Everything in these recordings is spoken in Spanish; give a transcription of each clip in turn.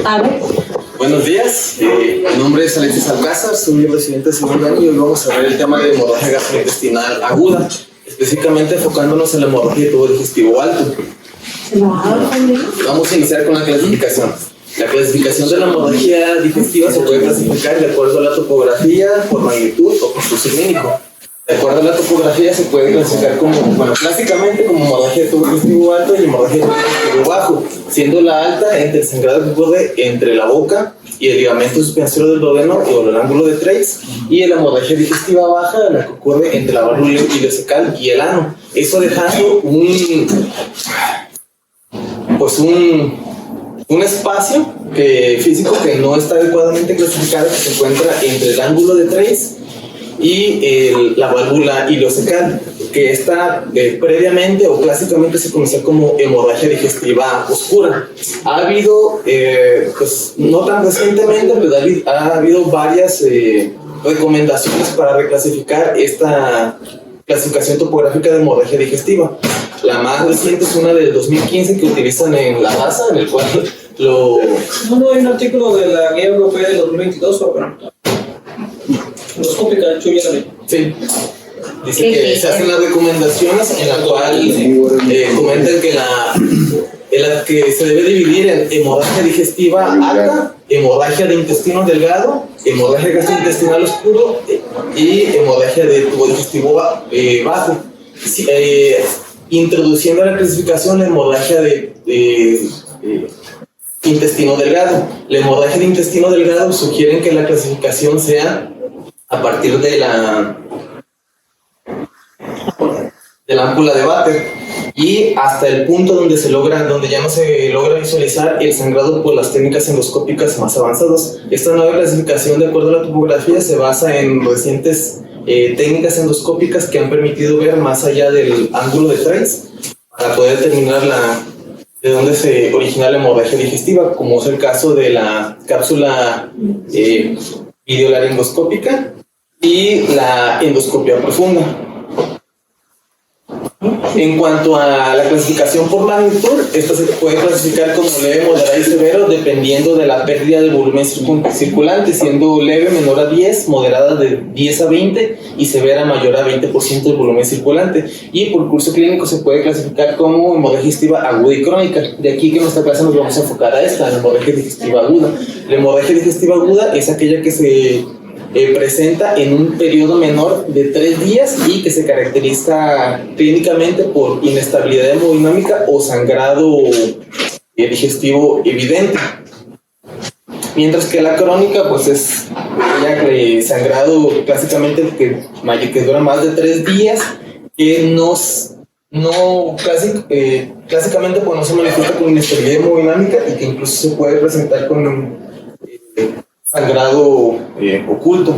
A ver. Buenos días, mi nombre es Alexis Alcázar, soy residente de segundo año y hoy vamos a ver el tema de hemorragia gastrointestinal aguda, específicamente enfocándonos en la hemorragia de tubo digestivo alto. Vamos a iniciar con la clasificación. La clasificación de la hemorragia digestiva se puede clasificar de acuerdo a la topografía, por magnitud o por su clínico. De acuerdo a la topografía se puede clasificar clásicamente como hemorragia de tubo digestivo alto y hemorragia de tubo digestivo bajo, siendo la alta entre el sangrado que ocurre entre la boca y el ligamento suspensorio del duodeno o el ángulo de Treitz, y la hemorragia digestiva baja, la que ocurre entre la válvula ileocecal y el ano. Eso dejando un espacio físico que no está adecuadamente clasificado, que se encuentra entre el ángulo de Treitz y la válvula ileocecal, que está previamente o clásicamente se conoce como hemorragia digestiva oscura. Ha habido, no tan recientemente, pero ha habido varias recomendaciones para reclasificar esta clasificación topográfica de hemorragia digestiva. La más reciente es una del 2015 que utilizan en la NASA, en el cual No, hay un artículo de la Guía Europea del 2022 sobre endoscópica de Chuya también. Sí. Dice que se hacen las recomendaciones en la cual comentan que se debe dividir en hemorragia digestiva alta, hemorragia de intestino delgado, hemorragia gastrointestinal oscuro y hemorragia de tubo digestivo bajo. Sí, introduciendo la clasificación la hemorragia de intestino delgado. La hemorragia de intestino delgado sugieren que la clasificación sea a partir de la ámpula de Vater y hasta el punto donde ya no se logra visualizar el sangrado por las técnicas endoscópicas más avanzadas. Esta nueva clasificación, de acuerdo a la topografía, se basa en recientes técnicas endoscópicas que han permitido ver más allá del ángulo de Treitz para poder determinar de dónde se origina la hemorragia digestiva, como es el caso de la cápsula videolaringoscópica y la endoscopia profunda. En cuanto a la clasificación por magnitud, esta se puede clasificar como leve, moderada y severo dependiendo de la pérdida de volumen circulante, siendo leve menor a 10, moderada de 10 a 20 y severa mayor a 20% del volumen circulante. Y por curso clínico se puede clasificar como hemorragia digestiva aguda y crónica. De aquí que en nuestra clase nos vamos a enfocar a esta, la hemorragia digestiva aguda. La hemorragia digestiva aguda es aquella que se presenta en un periodo menor de 3 días y que se caracteriza clínicamente por inestabilidad hemodinámica o sangrado digestivo evidente. Mientras que la crónica pues es sangrado clásicamente que dura más de 3 días, que clásicamente pues no se manifiesta con inestabilidad hemodinámica y que incluso se puede presentar con sangrado oculto.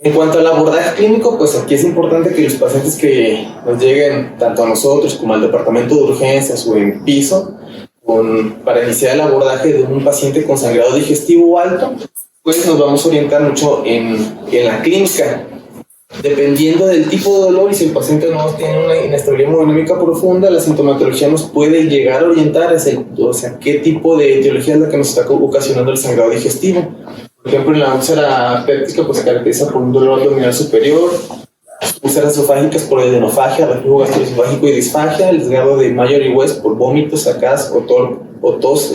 En cuanto al abordaje clínico, pues aquí es importante que los pacientes que nos lleguen tanto a nosotros como al departamento de urgencias o en piso para iniciar el abordaje de un paciente con sangrado digestivo alto, pues nos vamos a orientar mucho en la clínica. Dependiendo del tipo de dolor y si el paciente no tiene una inestabilidad hemodinámica profunda, la sintomatología nos puede llegar a orientar hacia qué tipo de etiología es la que nos está ocasionando el sangrado digestivo. Por ejemplo, en la úlcera péptica pues, se caracteriza por un dolor abdominal superior, úlceras esofágicas por edenofagia, reflujo gastroesofágico y disfagia, el desgarro de Mayer y West por vómitos, sacas o tos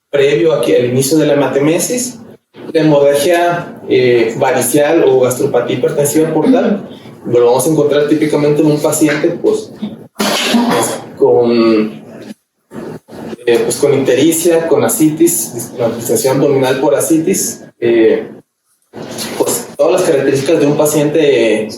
previo al inicio de la hematemesis. La hemorragia varicial o gastropatía hipertensiva portal lo vamos a encontrar típicamente en un paciente con ictericia, con asitis, manifestación abdominal por asitis, todas las características de un paciente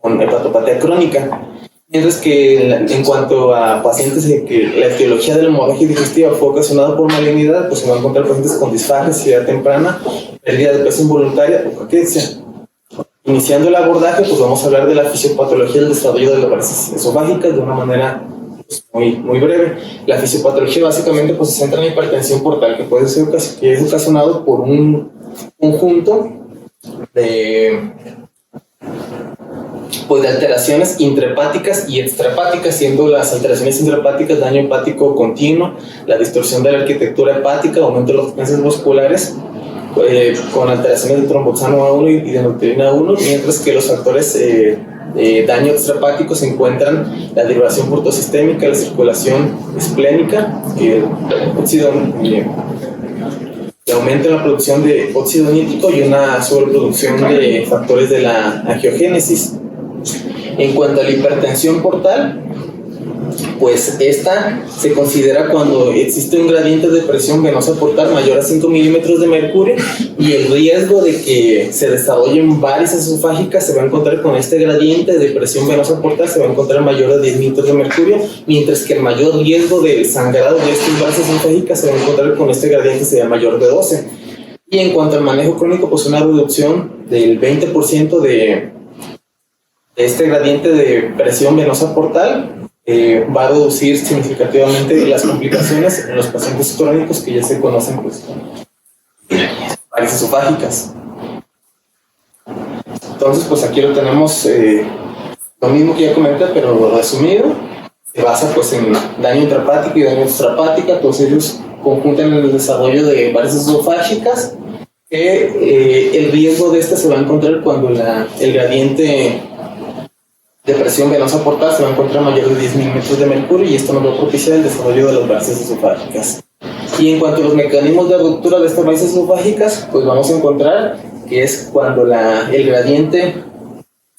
con hepatopatía crónica. Mientras que en cuanto a pacientes que la etiología de la hemorragia digestiva fue ocasionada por malignidad, pues se van a encontrar pacientes con disfagia, saciedad temprana, pérdida de peso involuntaria o caquexia. Iniciando el abordaje, pues vamos a hablar de la fisiopatología del desarrollo de la varices esofágicas de una manera muy breve. La fisiopatología básicamente pues, se centra en hipertensión portal, que es ocasionado por un conjunto de pues de alteraciones intrahepáticas y extrahepáticas, siendo las alteraciones intrahepáticas daño hepático continuo, la distorsión de la arquitectura hepática, aumento de las defensas musculares, con alteraciones de tromboxano A1 y de neutrina A1, mientras que los factores daño extrahepático se encuentran la derivación portosistémica, la circulación esplénica, el aumento en la producción de óxido nítrico y una sobreproducción de factores de la angiogénesis. En cuanto a la hipertensión portal, pues esta se considera cuando existe un gradiente de presión venosa portal mayor a 5 milímetros de mercurio y el riesgo de que se desarrollen varices esofágicas se va a encontrar con este gradiente de presión venosa portal, se va a encontrar mayor a 10 milímetros de mercurio, mientras que el mayor riesgo de sangrado de estas varices esofágicas se va a encontrar con este gradiente sería mayor de 12. Y en cuanto al manejo crónico, pues una reducción del 20% de este gradiente de presión venosa portal va a reducir significativamente las complicaciones en los pacientes crónicos que ya se conocen, pues, varices esofágicas. Entonces, pues aquí lo tenemos, lo mismo que ya comenté, pero resumido. Se basa pues en daño intrahepático y daño extrahepático, todos ellos conjuntan en el desarrollo de varices esofágicas, que el riesgo de esta se va a encontrar cuando el gradiente de presión venosa portal se va a encontrar mayor de 10 milímetros de mercurio y esto nos va a propiciar el desarrollo de las varices esofágicas. Y en cuanto a los mecanismos de ruptura de estas varices esofágicas, pues vamos a encontrar que es cuando el gradiente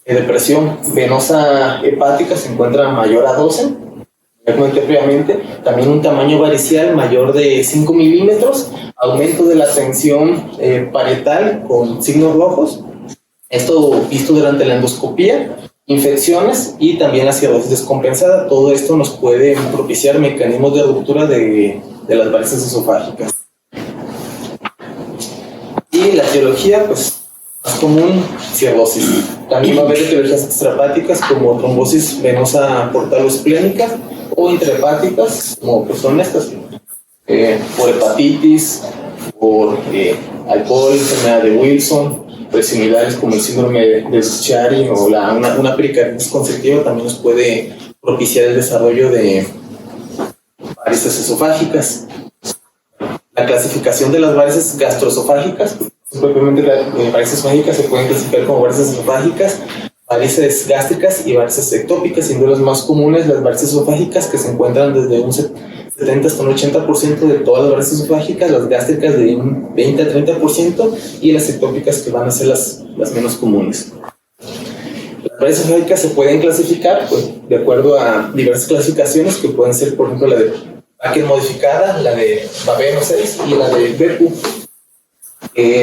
de presión venosa hepática se encuentra mayor a 12, ya comenté previamente, también un tamaño varicial mayor de 5 milímetros, aumento de la tensión parietal con signos rojos, esto visto durante la endoscopía, infecciones y también acidosis descompensada. Todo esto nos puede propiciar mecanismos de ruptura de las varices esofágicas. Y la etiología, pues, más común, cirrosis. También va a haber etiologías extrahepáticas como trombosis venosa portal o esplénica o intrahepáticas, como pues son estas, por hepatitis, por alcohol, enfermedad de Wilson, similares como el síndrome de Chiari o una pericarditis conceptiva también nos puede propiciar el desarrollo de varices esofágicas. La clasificación de las varices gastroesofágicas, propiamente las varices esofágicas se pueden clasificar como varices esofágicas, varices gástricas y varices ectópicas, siendo las más comunes las varices esofágicas que se encuentran desde un 70 hasta un 80% de todas las varices esofágicas, las gástricas de un 20 a 30% y las ectópicas que van a ser las menos comunes. Las varices esofágicas se pueden clasificar pues, de acuerdo a diversas clasificaciones que pueden ser, por ejemplo, la de Bakken modificada, la de Babeno 6 y la de Bepu.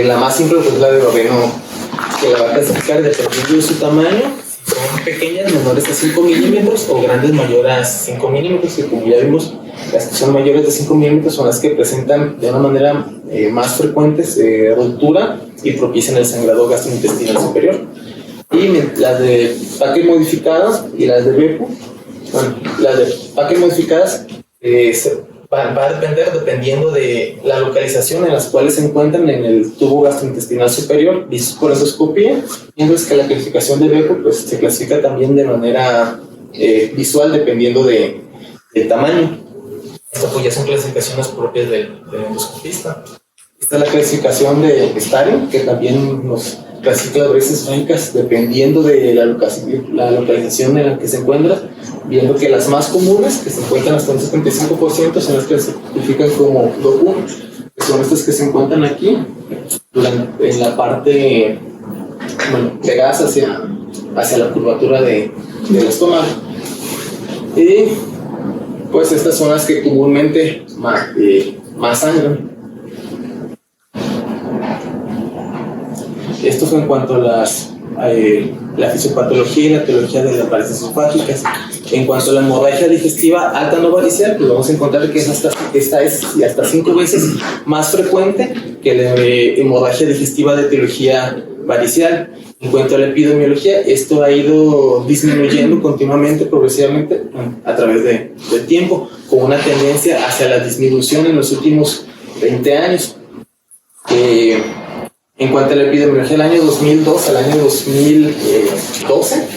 La más simple pues, es la de Babeno, que la va a clasificar dependiendo de su tamaño. Son pequeñas, menores a 5 milímetros o grandes, mayores a 5 milímetros, que como ya vimos, las que son mayores de 5 milímetros son las que presentan de una manera más frecuente ruptura y propician el sangrado gastrointestinal superior. Y las de Bakken modificadas y las de Bepu, bueno, las de Bakken modificadas va a depender dependiendo de la localización en las cuales se encuentran en el tubo gastrointestinal superior, vistos por endoscopía, mientras que la clasificación de Bepu pues, se clasifica también de manera visual dependiendo del tamaño. Estas pues, ya son clasificaciones propias del endoscopista. Esta es la clasificación de Staring, que también nos clasifica las varices esofágicas dependiendo de la localización en la que se encuentra, viendo que las más comunes, que se encuentran hasta un 75%, son las que se clasifican como DOP1, que son estas que se encuentran aquí, en la parte, bueno, pegadas hacia la curvatura del estómago. Y pues estas son las que comúnmente más sangran. Esto fue en cuanto a la fisiopatología y la etiología de las varices esofágicas. En cuanto a la hemorragia digestiva alta no varicial, pues vamos a encontrar que esta es hasta 5 veces más frecuente que la hemorragia digestiva de etiología varicial. En cuanto a la epidemiología, esto ha ido disminuyendo continuamente, progresivamente, a través del tiempo, con una tendencia hacia la disminución en los últimos 20 años. En cuanto a la epidemiología del año 2002 al año 2012,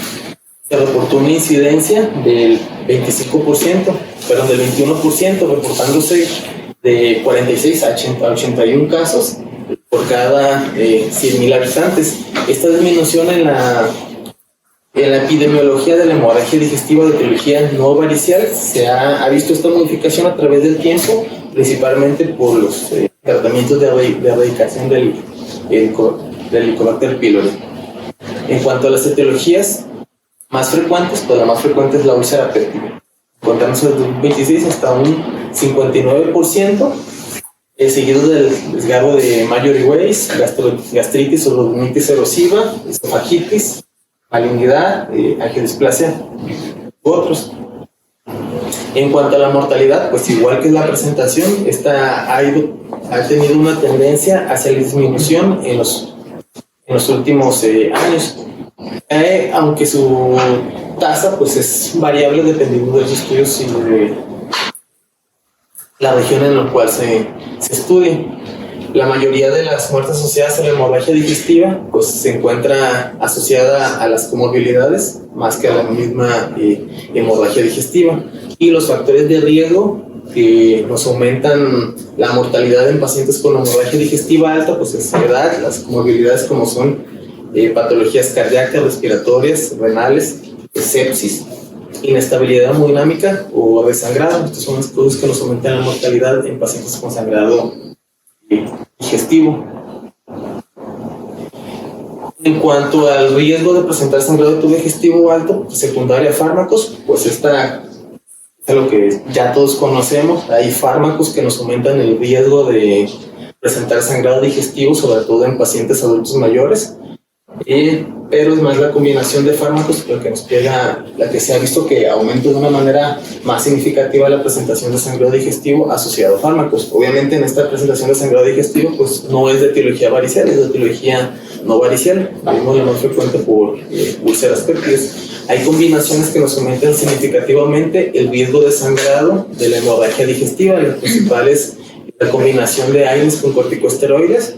se reportó una incidencia del 25%, perdón, del 21%, reportándose de 46 a 81 casos por cada 100.000 habitantes. Esta disminución en la epidemiología de la hemorragia digestiva de etiología no varicial se ha visto esta modificación a través del tiempo, principalmente por los tratamientos de erradicación del Helicobacter pylori. En cuanto a las etiologías más frecuentes, pues la más frecuente es la úlcera péptica, encontrándose desde un 26 hasta un 59%, seguido del desgarro de Mallory Weiss, gastritis o rinitis erosiva, esofagitis, malignidad, angiodisplasia u otros. En cuanto a la mortalidad, pues igual que la presentación, esta ha tenido una tendencia hacia la disminución en los últimos años, aunque su tasa pues es variable dependiendo de los estudios y de la región en la cual se estudie. La mayoría de las muertes asociadas a la hemorragia digestiva pues se encuentra asociada a las comorbilidades más que a la misma hemorragia digestiva, y los factores de riesgo que nos aumentan la mortalidad en pacientes con hemorragia digestiva alta pues es la edad, las comorbilidades como son patologías cardíacas, respiratorias, renales, sepsis, inestabilidad hemodinámica o desangrado. Estas son las cosas que nos aumentan la mortalidad en pacientes con sangrado digestivo. En cuanto al riesgo de presentar sangrado digestivo alto secundario a fármacos, pues esta es lo que ya todos conocemos. Hay fármacos que nos aumentan el riesgo de presentar sangrado digestivo, sobre todo en pacientes adultos mayores, pero es más la combinación de fármacos la que nos pega, la que se ha visto que aumenta de una manera más significativa la presentación de sangrado digestivo asociado a fármacos. Obviamente en esta presentación de sangrado digestivo pues no es de etiología varicial, es de etiología no varicial, vemos la más frecuente por úlceras pépticas. Hay combinaciones que nos aumentan significativamente el riesgo de sangrado de la hemorragia digestiva. La principal es la combinación de AINES con corticosteroides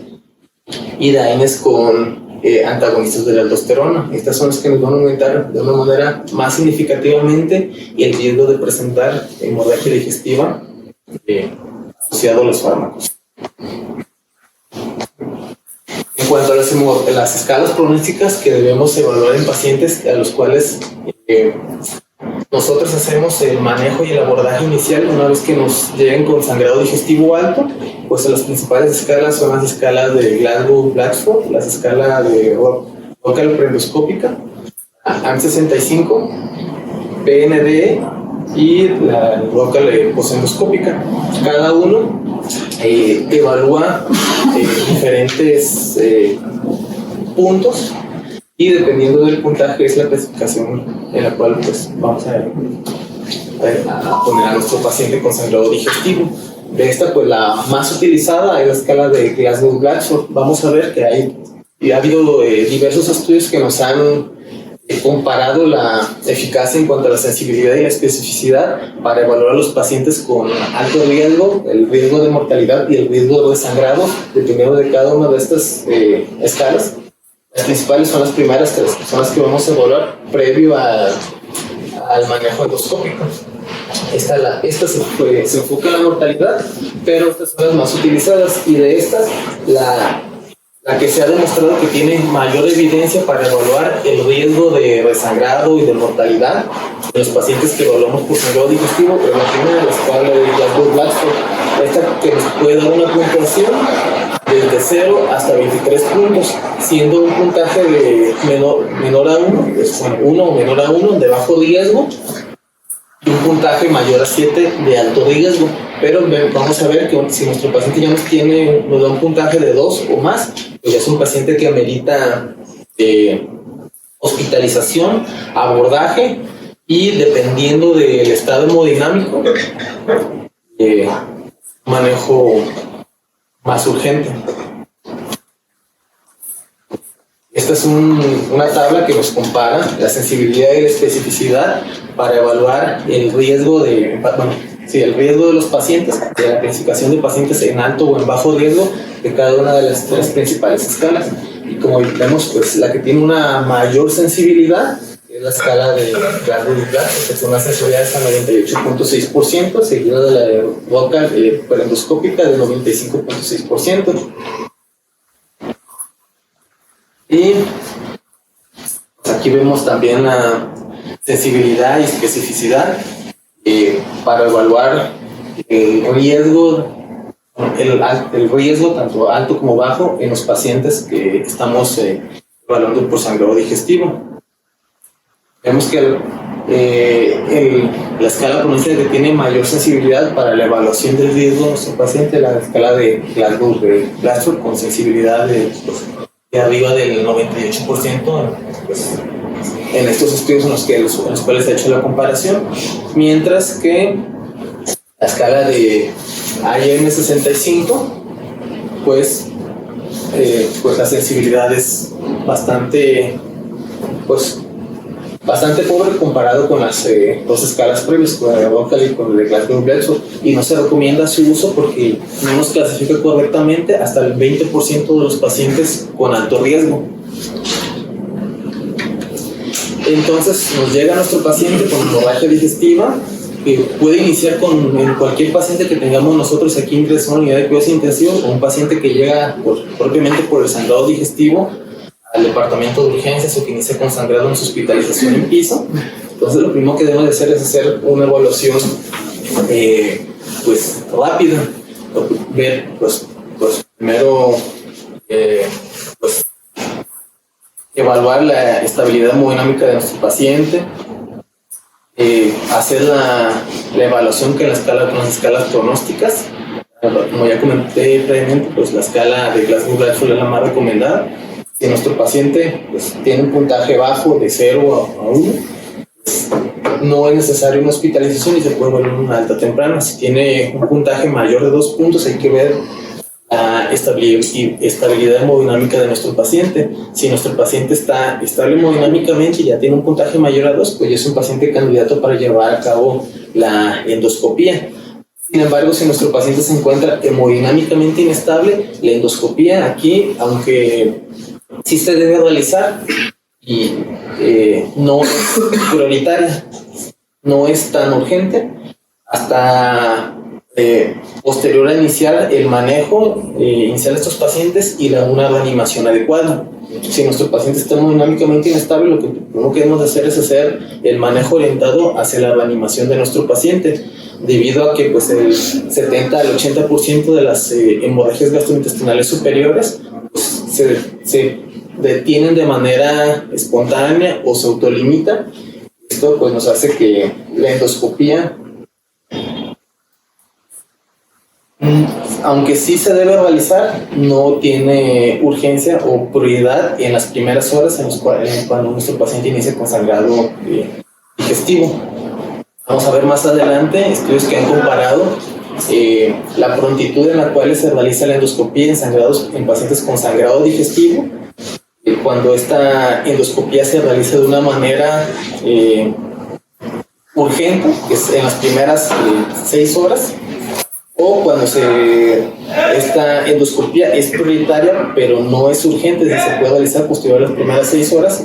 y de AINES con antagonistas de la aldosterona. Estas son las que nos van a aumentar de una manera más significativamente el riesgo de presentar hemorragia digestiva asociado a los fármacos. En cuanto a las escalas pronósticas que debemos evaluar en pacientes a los cuales nosotros hacemos el manejo y el abordaje inicial una vez que nos lleguen con sangrado digestivo alto, pues las principales escalas son las escalas de Glasgow-Blackford, las escalas de Rockall Prendoscópica, AM65, PNDE y la Rockall Posendoscópica. Cada uno evalúa diferentes puntos, y dependiendo del puntaje es la clasificación en la cual pues vamos a poner a nuestro paciente con sangrado digestivo. De esta pues la más utilizada es la escala de Glasgow-Blackford. Vamos a ver que ha habido diversos estudios que nos han comparado la eficacia en cuanto a la sensibilidad y la especificidad para evaluar a los pacientes con alto riesgo, el riesgo de mortalidad y el riesgo de sangrado, dependiendo de cada una de estas escalas. Las principales son las primeras tres, que son las que vamos a evaluar previo al manejo endoscópico. Esta se enfoca en la mortalidad, pero estas son las más utilizadas, y de estas la que se ha demostrado que tiene mayor evidencia para evaluar el riesgo de resangrado y de mortalidad de los pacientes que evaluamos por sangrado digestivo, pero la primera de las cuales es Glasgow-Blackford, esta que nos puede dar una puntuación desde 0 hasta 23 puntos, siendo un puntaje de menor a 1, es 1 o menor a 1 de bajo riesgo, y un puntaje mayor a 7 de alto riesgo. Pero vamos a ver que si nuestro paciente ya nos da un puntaje de 2 o más, pues ya es un paciente que amerita hospitalización, abordaje y, dependiendo del estado hemodinámico, manejo más urgente. Esta es una tabla que nos compara la sensibilidad y la especificidad para evaluar el riesgo de los pacientes, de la clasificación de pacientes en alto o en bajo riesgo de cada una de las tres principales escalas. Y como vemos, pues la que tiene una mayor sensibilidad es la escala de Glasgow-Glass, que con una sensibilidad hasta 98.6%, seguida de la de vocal endoscópica de 95.6%. Y aquí vemos también la sensibilidad y especificidad para evaluar el riesgo tanto alto como bajo en los pacientes que estamos evaluando por sangrado digestivo. Vemos que la escala pronunciada que tiene mayor sensibilidad para la evaluación del riesgo de nuestro paciente, la escala de Glasgow con sensibilidad de arriba del 98%, en estos estudios en los cuales se ha hecho la comparación, mientras que la escala de IM65, pues la sensibilidad es bastante pobre comparado con las dos escalas previas, con la de vocal y con la de Glasgow-Glass, y no se recomienda su uso porque no nos clasifica correctamente hasta el 20% de los pacientes con alto riesgo. Entonces nos llega nuestro paciente con hemorragia digestiva, que puede iniciar en cualquier paciente que tengamos nosotros aquí ingresado en unidad de cuidados intensivos, o un paciente que llega propiamente por el sangrado digestivo al departamento de urgencias o que inicia con sangrado en su hospitalización en piso. Entonces lo primero que debemos de hacer es hacer una evaluación rápida, ver primero evaluar la estabilidad hemodinámica de nuestro paciente, hacer la evaluación con las escalas pronósticas. Como ya comenté previamente, pues la escala de Glasgow-Glass es la más recomendada. Si nuestro paciente tiene un puntaje bajo de 0 a 1, no es necesario una hospitalización y se puede volver una alta temprana. Si tiene un puntaje mayor de 2 puntos, hay que ver la estabilidad hemodinámica de nuestro paciente. Si nuestro paciente está estable hemodinámicamente y ya tiene un puntaje mayor a 2, pues ya es un paciente candidato para llevar a cabo la endoscopía. Sin embargo, si nuestro paciente se encuentra hemodinámicamente inestable, la endoscopía aquí, aunque sí se debe realizar y no es prioritaria, no es tan urgente hasta posterior a iniciar el manejo inicial de estos pacientes y una reanimación adecuada. Si nuestro paciente está hemodinámicamente inestable, lo que primero que debemos hacer es hacer el manejo orientado hacia la reanimación de nuestro paciente, debido a que el 70 al 80% de las hemorragias gastrointestinales superiores se detienen de manera espontánea o se autolimita. Esto nos hace que la endoscopía, aunque sí se debe realizar, no tiene urgencia o prioridad en las primeras horas cuando nuestro paciente inicia con sangrado digestivo. Vamos a ver más adelante estudios que han comparado la prontitud en la cual se realiza la endoscopía en pacientes con sangrado digestivo, cuando esta endoscopía se realiza de una manera urgente, que es en las primeras 6 horas, o cuando esta endoscopía es prioritaria pero no es urgente, se puede realizar posterior a las primeras 6 horas,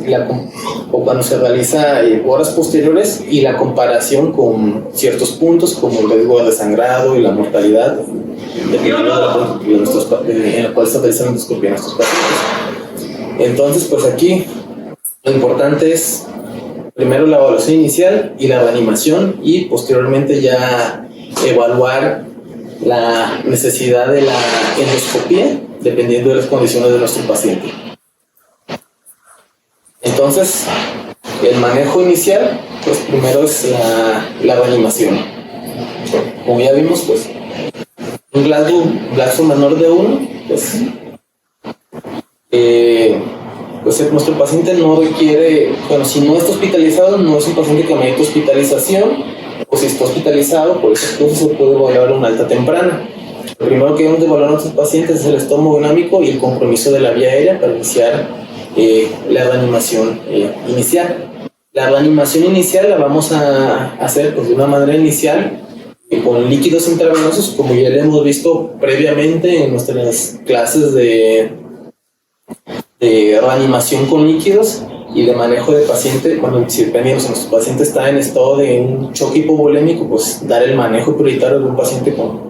o cuando se realiza horas posteriores, y la comparación con ciertos puntos como el riesgo de desangrado y la mortalidad en la cual se realiza la endoscopía en estos pacientes. Entonces, pues aquí lo importante es primero la evaluación inicial y la reanimación, y posteriormente ya evaluar la necesidad de la endoscopía dependiendo de las condiciones de nuestro paciente. Entonces, el manejo inicial, pues primero es la reanimación. Como ya vimos, pues un Glasgow menor de 1, pues nuestro paciente no requiere, si no está hospitalizado, no es un paciente que amerita hospitalización, o si está hospitalizado, por eso se puede evaluar una alta temprana. Lo primero que debemos de evaluar a nuestros pacientes es el estado hemodinámico y el compromiso de la vía aérea para iniciar la reanimación inicial. La reanimación inicial la vamos a hacer de una manera inicial con líquidos intravenosos, como ya le hemos visto previamente en nuestras clases de reanimación con líquidos. y de manejo de paciente. Bueno, si dependiendo, si nuestro paciente está en estado de un choque hipovolémico, pues dar el manejo prioritario de un paciente con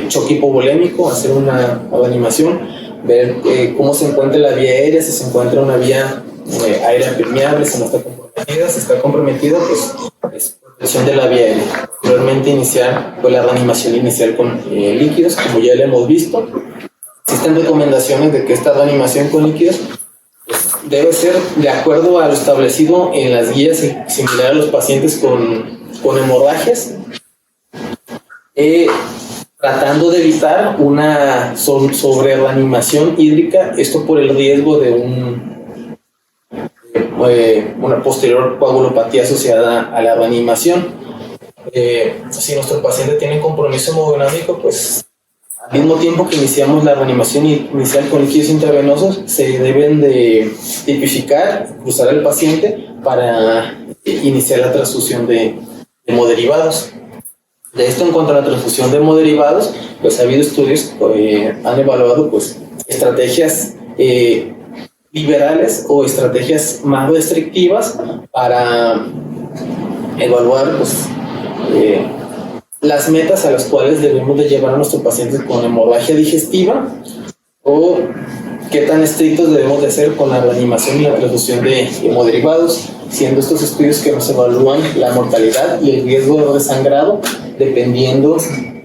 choque hipovolémico, hacer una reanimación, ver cómo se encuentra la vía aérea, si se encuentra una vía aérea permeable, si no está comprometida. Si está comprometida, pues es protección de la vía aérea. Realmente iniciar pues, la reanimación inicial con líquidos, como ya lo hemos visto. Existen recomendaciones de que esta reanimación con líquidos pues, debe ser de acuerdo a lo establecido en las guías similar a los pacientes con hemorragias, tratando de evitar una sobrereanimación hídrica, esto por el riesgo de una posterior coagulopatía asociada a la reanimación. Si nuestro paciente tiene compromiso hemodinámico, pues al mismo tiempo que iniciamos la reanimación inicial con líquidos intravenosos, se deben de tipificar, cruzar al paciente para iniciar la transfusión de hemoderivados. De esto, en cuanto a la transfusión de hemoderivados, pues ha habido estudios que han evaluado pues, estrategias liberales o estrategias más restrictivas para evaluar pues, las metas a las cuales debemos de llevar a nuestros pacientes con hemorragia digestiva, o qué tan estrictos debemos de ser con la reanimación y la transfusión de hemoderivados, siendo estos estudios que nos evalúan la mortalidad y el riesgo de desangrado dependiendo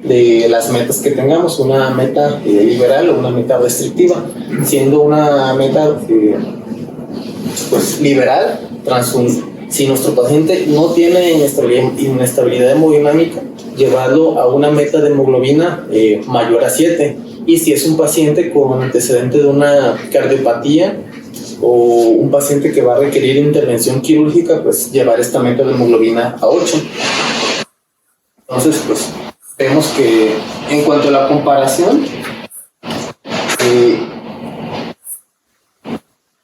de las metas que tengamos, una meta liberal o una meta restrictiva. Siendo una meta pues, liberal, si nuestro paciente no tiene inestabilidad hemodinámica, llevarlo a una meta de hemoglobina mayor a 7. Y si es un paciente con antecedente de una cardiopatía o un paciente que va a requerir intervención quirúrgica, pues llevar esta meta de hemoglobina a 8. Entonces, pues vemos que en cuanto a la comparación,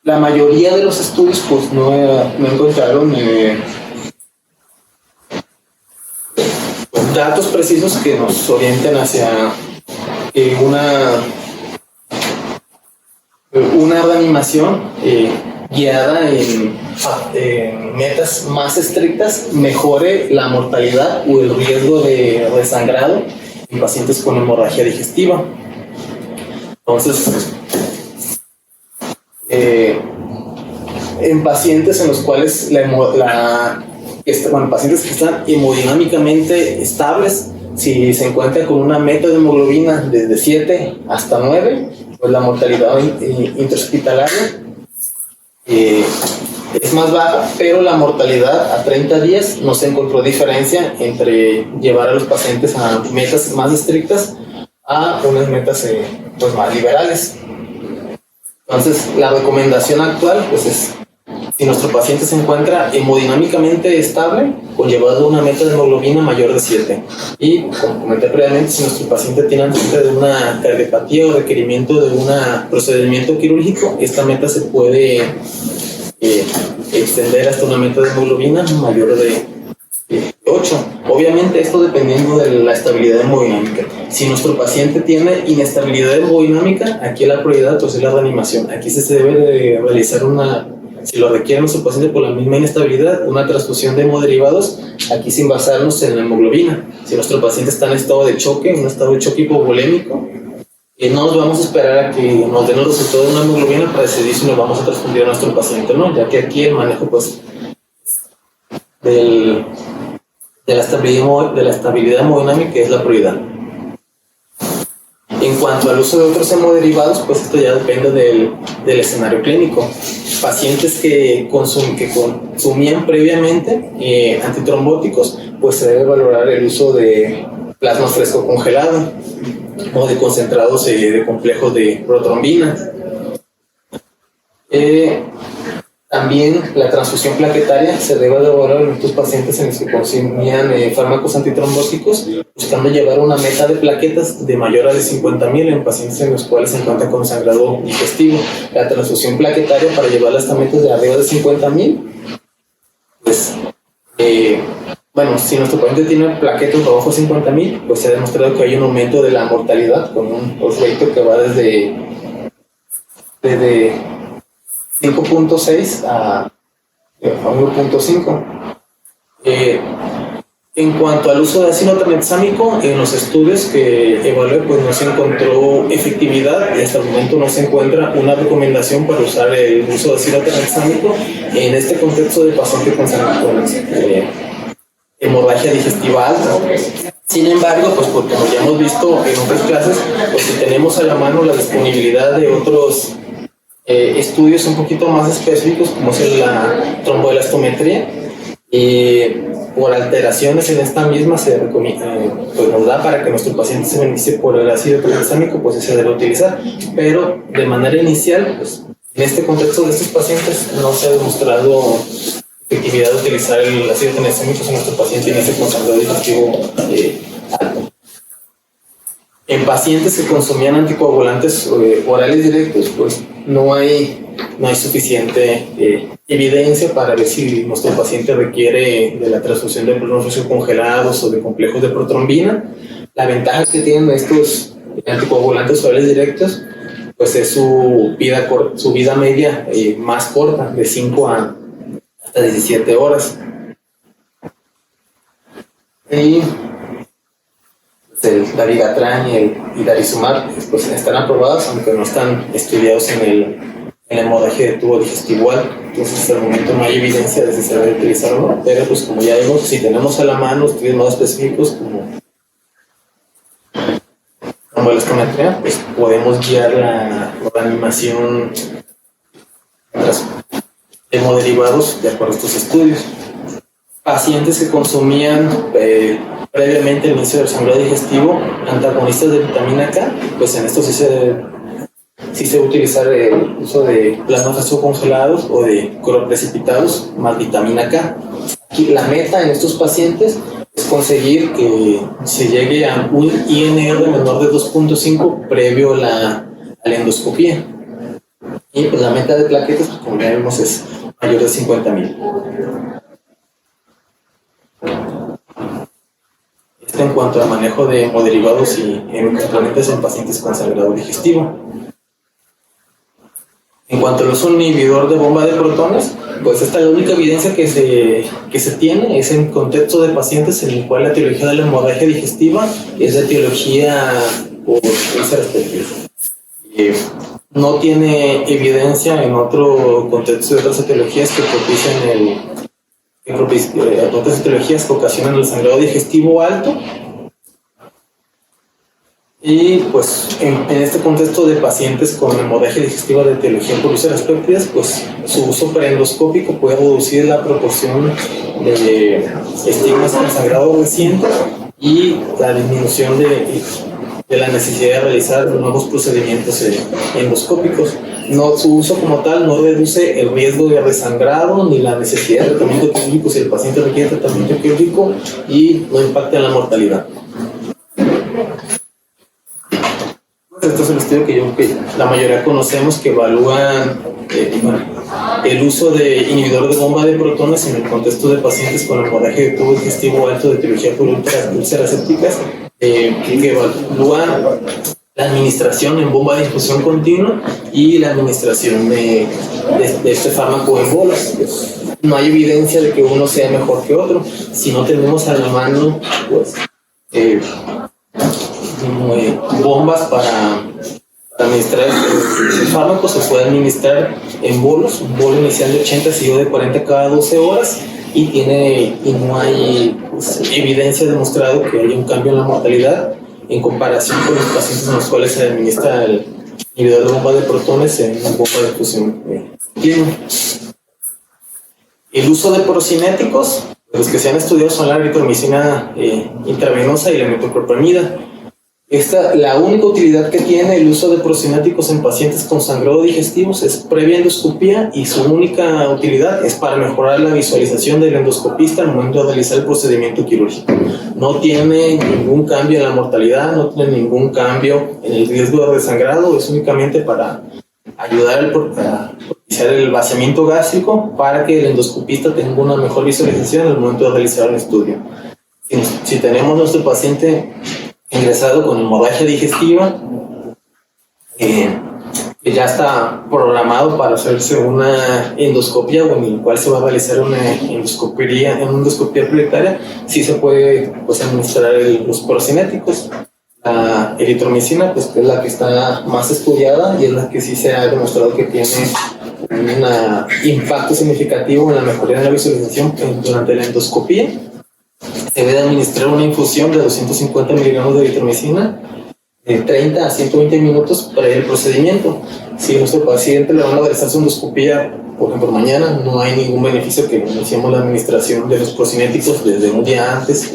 la mayoría de los estudios pues no encontraron datos precisos que nos orienten hacia una reanimación guiada en metas más estrictas mejore la mortalidad o el riesgo de desangrado en pacientes con hemorragia digestiva. Entonces, en pacientes en los cuales pacientes que están hemodinámicamente estables, si se encuentra con una meta de hemoglobina desde 7 hasta 9, pues la mortalidad intrahospitalaria es más baja, pero la mortalidad a 30 días no se encontró diferencia entre llevar a los pacientes a metas más estrictas a unas metas pues más liberales. Entonces, la recomendación actual pues es: si nuestro paciente se encuentra hemodinámicamente estable, con llevado una meta de hemoglobina mayor de 7. Y, como comenté previamente, si nuestro paciente tiene antecedente de una cardiopatía o requerimiento de un procedimiento quirúrgico, esta meta se puede extender hasta una meta de hemoglobina mayor de 8. Obviamente, esto dependiendo de la estabilidad hemodinámica. Si nuestro paciente tiene inestabilidad hemodinámica, aquí la prioridad pues, es la reanimación. Aquí se debe de realizar si lo requiere nuestro paciente por la misma inestabilidad, una transfusión de hemoderivados, aquí sin basarnos en la hemoglobina. Si nuestro paciente está en estado de choque, un estado de choque hipovolémico, no nos vamos a esperar a que nos den el resultado de una hemoglobina para decidir si nos vamos a transfundir a nuestro paciente, ¿no? Ya que aquí el manejo pues, de la estabilidad hemodinámica es la prioridad. En cuanto al uso de otros hemoderivados, pues esto ya depende del escenario clínico. Pacientes que consumían previamente antitrombóticos, pues se debe valorar el uso de plasma fresco congelado o de concentrados de complejos de protrombina. También la transfusión plaquetaria se debe de valorar en estos pacientes en los que consumían fármacos antitrombóticos, buscando llevar una meta de plaquetas de mayor a de 50,000 en pacientes en los cuales se encuentra con sangrado digestivo. La transfusión plaquetaria, para llevar hasta metas de arriba de 50,000, pues, si nuestro paciente tiene plaquetas por abajo de 50,000, pues se ha demostrado que hay un aumento de la mortalidad con un odds ratio que va desde 5.6 a 1.5. En cuanto al uso de ácido tranexámico, en los estudios que evalué, pues no se encontró efectividad y hasta el momento no se encuentra una recomendación para usar el uso de ácido tranexámico en este contexto de paciente con hemorragia digestiva alta. Sin embargo, pues como ya hemos visto en otras clases, pues si tenemos a la mano la disponibilidad de otros estudios un poquito más específicos, como es la tromboelastometría, por alteraciones en esta misma pues nos da para que nuestro paciente se beneficie por el ácido tranexámico, pues se debe utilizar, pero de manera inicial, pues en este contexto de estos pacientes no se ha demostrado efectividad de utilizar el ácido tranexámico en nuestro paciente inicie con sangrado digestivo alto. En pacientes que consumían anticoagulantes orales directos, pues no hay suficiente evidencia para ver si nuestro paciente requiere de la transfusión de plasmaferios congelados o de complejos de protrombina. La ventaja que tienen estos anticoagulantes orales directos, pues es su vida media más corta, de 5 a hasta 17 horas. Y el dabigatran y el idarizumab pues están aprobados, aunque no están estudiados en el hemorragia de tubo digestivo alto. Entonces hasta el momento no hay evidencia de si se debe utilizar o no, pero pues como ya vimos, si tenemos a la mano estudios más específicos como la estometría, pues podemos guiar la reanimación tras hemoderivados de acuerdo a estos estudios. Pacientes que consumían previamente el inicio del sangrado digestivo antagonistas de vitamina K, pues en esto sí se va a utilizar el uso de plasmaferios congelados o de cloroprecipitados más vitamina K. Aquí la meta en estos pacientes es conseguir que se llegue a un INR menor de 2.5 previo a la endoscopía. Y pues la meta de plaquetas, pues, como ya vimos, es mayor de 50,000. Esto en cuanto al manejo de hemoderivados y hemocomponentes en pacientes con sangrado digestivo. En cuanto al uso inhibidor de bomba de protones, pues esta es la única evidencia que se tiene, es en contexto de pacientes en el cual la etiología de la hemorragia digestiva es de etiología por úlceras pépticas. No tiene evidencia en otro contexto de otras etiologías que propician otras etiologías que ocasionan el sangrado digestivo alto. Y pues en este contexto de pacientes con hemorragia digestiva de etiología por úlceras péptidas, pues su uso preendoscópico puede reducir la proporción de estigmas con sangrado reciente y la disminución de la necesidad de realizar nuevos procedimientos endoscópicos. Su uso como tal no reduce el riesgo de resangrado ni la necesidad de tratamiento quirúrgico si el paciente requiere tratamiento quirúrgico y no impacta en la mortalidad. Este es el estudio que la mayoría conocemos, que evalúan el uso de inhibidor de bomba de protones en el contexto de pacientes con hemorragia de tubo digestivo alto de etiología por úlceras sépticas, que evalúan la administración en bomba de infusión continua y la administración de este fármaco en bolas. No hay evidencia de que uno sea mejor que otro. Si no tenemos a la mano, pues bombas para administrar el fármaco, se puede administrar en bolos, un bolo inicial de 80 seguido de 40 cada 12 horas y no hay evidencia demostrada que haya un cambio en la mortalidad en comparación con los pacientes en los cuales se administra el inhibidor de bomba de protones en una bomba de infusión continua. El uso de procinéticos, los que se han estudiado son la eritromicina intravenosa y la metoclopramida. La única utilidad que tiene el uso de procinéticos en pacientes con sangrado digestivo es previa endoscopía, y su única utilidad es para mejorar la visualización del endoscopista al momento de realizar el procedimiento quirúrgico. No tiene ningún cambio en la mortalidad, no tiene ningún cambio en el riesgo de resangrado, es únicamente para ayudar a propiciar el vaciamiento gástrico para que el endoscopista tenga una mejor visualización al momento de realizar el estudio. Si tenemos nuestro paciente ingresado con hemorragia digestiva, que ya está programado para hacerse una endoscopia, o en el cual se va a realizar una endoscopia prioritaria, sí se puede pues administrar los procinéticos. La eritromicina, pues que es la que está más estudiada y es la que sí se ha demostrado que tiene un impacto significativo en la mejoría de la visualización durante la endoscopia. Se debe administrar una infusión de 250 miligramos de eritromicina de 30 a 120 minutos para el procedimiento. Si a nuestro paciente le van a realizar su endoscopia, por ejemplo, mañana, no hay ningún beneficio que iniciemos la administración de los procinéticos desde un día antes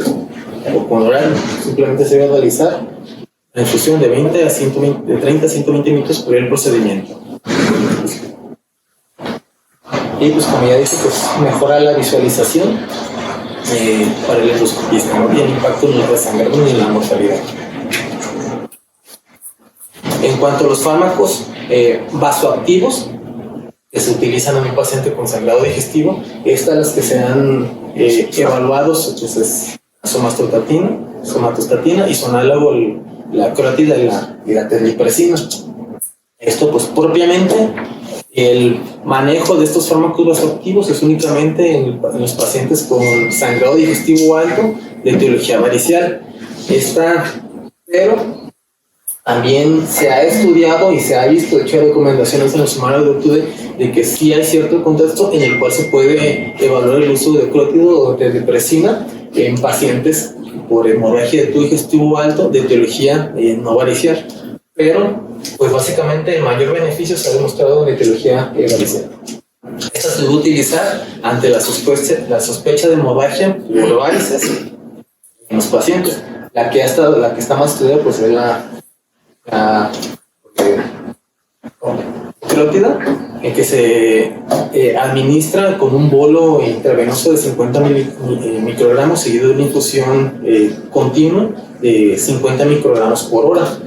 o con horario. Simplemente se debe realizar la infusión de 30 a 120 minutos por el procedimiento. Y pues como ya dije, pues mejora la visualización para el endoscopista, no tiene impacto ni en el sangrado ni en la mortalidad. En cuanto a los fármacos vasoactivos que se utilizan en un paciente con sangrado digestivo, estas las que se han evaluado, pues es somatostatina y su análogo la crótida y la terlipresina. Esto pues propiamente el manejo de estos fármacos vasoactivos es únicamente en los pacientes con sangrado digestivo alto de etiología varicial. Pero también se ha estudiado y se ha visto, de hecho hay recomendaciones en el sumario de virtud de que sí hay cierto contexto en el cual se puede evaluar el uso de crótido o de terlipresina en pacientes por hemorragia de tubo digestivo alto de etiología no varicial. Pero, pues básicamente el mayor beneficio se ha demostrado en etiología varicial. Esta se debe utilizar ante la sospecha de hemorragia por varices en los pacientes. La que está más estudiada pues es la crótida, en que se administra con un bolo intravenoso de 50 microgramos seguido de una infusión continua de 50 microgramos por hora.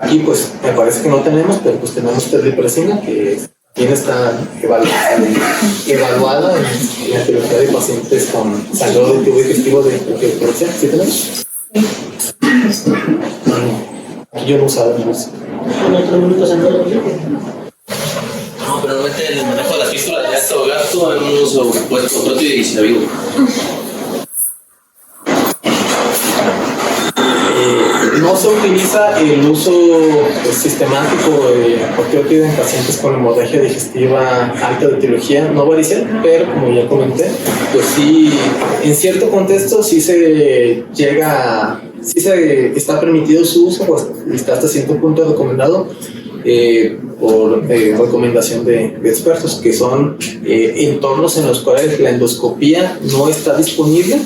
Aquí pues me parece que no tenemos, pero pues tenemos terlipresina, que también está evaluada en la etiología de pacientes con sangrado de tubo digestivo de etiología. ¿Sí tenemos? Aquí yo no usaba el uso. No, pero normalmente el manejo de las fístulas de alto gasto en un uso pues crótido y sinavigo. No se utiliza el uso sistemático de crótido en pacientes con hemorragia digestiva alta de etiología no varicial, pero como ya comenté, pues sí, en cierto contexto sí está permitido su uso, pues está hasta cierto punto recomendado por recomendación de expertos, que son entornos en los cuales la endoscopía no está disponible.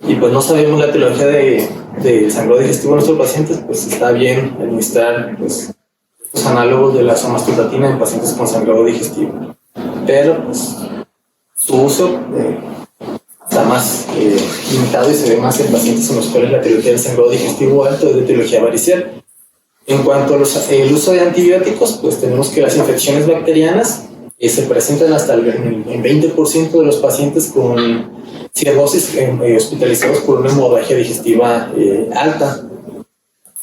Y pues no sabemos la etiología de sangrado digestivo en nuestros pacientes, pues está bien administrar pues, los análogos de la somatostatina en pacientes con sangrado digestivo. Pero pues, su uso está más limitado y se ve más en pacientes en los cuales la etiología del sangrado digestivo alto es de etiología varicial. En cuanto al uso de antibióticos, pues tenemos que las infecciones bacterianas se presentan hasta en 20% de los pacientes con cirrosis hospitalizados por una hemorragia digestiva alta,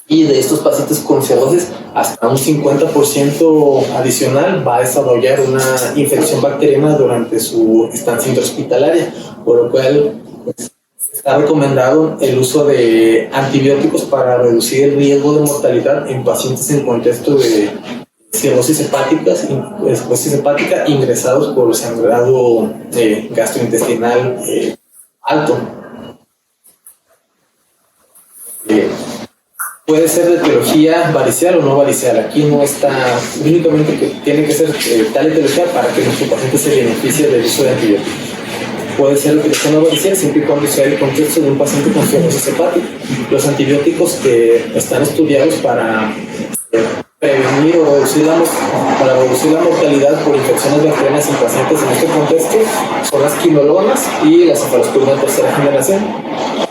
y de estos pacientes con cirrosis hasta un 50% adicional va a desarrollar una infección bacteriana durante su estancia intrahospitalaria, por lo cual pues, está recomendado el uso de antibióticos para reducir el riesgo de mortalidad en pacientes en contexto de cirrosis hepática ingresados por sangrado gastrointestinal alto. Puede ser de etiología varicial o no varicial. Aquí no está únicamente que tiene que ser tal etiología para que nuestro paciente se beneficie del uso de antibióticos. Puede ser de etiología no varicial siempre y cuando sea el contexto de un paciente con cirrosis hepática. Los antibióticos que están estudiados para prevenir o reducir la mortalidad por infecciones bacterianas en pacientes en este contexto son las quinolonas y la cefalosporina de tercera generación.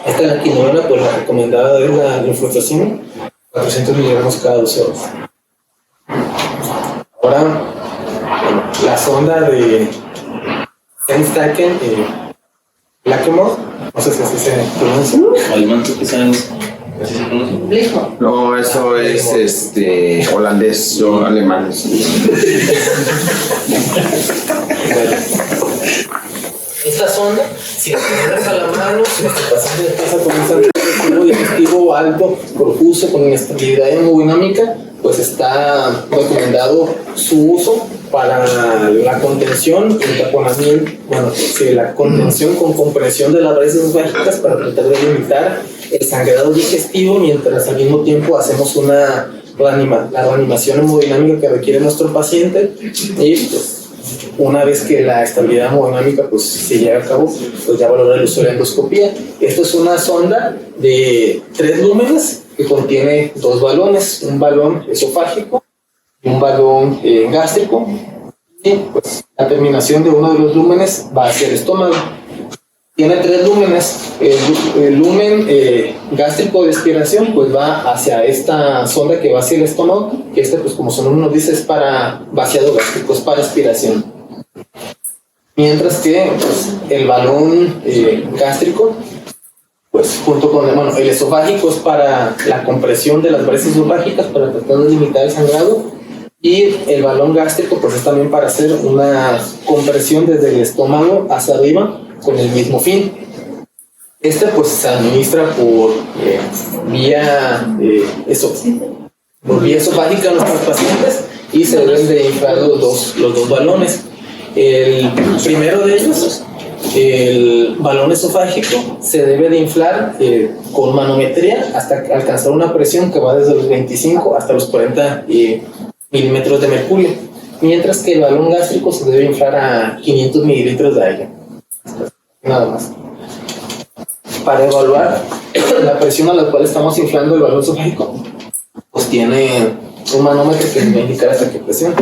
Esta la quinolona, pues la recomendada es la infiltración, 400 miligramos cada 12 horas. Ahora, bueno, la sonda de Stenstaken Lackemore, no sé si así se pronuncia. Alemán, tú que sabes. ¿Así se conoce? Blijo. No, eso es holandés o alemán. Esta sonda, si la tienes a la mano, si nuestro paciente empieza con un centro digestivo alto, profuso, con inestabilidad hemodinámica, pues está recomendado su uso para la contención y el taponamiento, la contención con compresión de las raíces esofágicas para tratar de limitar el sangrado digestivo, mientras al mismo tiempo hacemos la reanimación hemodinámica que requiere nuestro paciente. Y pues una vez que la estabilidad hemodinámica pues se lleva a cabo, pues ya valora el uso de la endoscopía. Esto es una sonda de 3 lúmenes que contiene 2 balones, un balón esofágico y un balón gástrico, y pues la terminación de uno de los lúmenes va hacia el estómago. Tiene 3 lúmenes. El lumen gástrico de aspiración pues va hacia esta sonda que va hacia el estómago, que pues como su nombre nos dice es para vaciado gástrico, es para aspiración. Mientras que pues, el balón gástrico pues junto con el esofágico es para la compresión de las varices esofágicas para tratar de limitar el sangrado, y el balón gástrico pues es también para hacer una compresión desde el estómago hacia arriba con el mismo fin. Pues se administra por vía esofágica a nuestros pacientes y se deben de inflar los dos balones. El primero de ellos, el balón esofágico, se debe de inflar con manometría hasta alcanzar una presión que va desde los 25 hasta los 40 milímetros de mercurio, mientras que el balón gástrico se debe inflar a 500 mililitros de aire. Nada más. Para evaluar la presión a la cual estamos inflando el balón esofágico, pues tiene un manómetro que nos va a indicar hasta qué presión.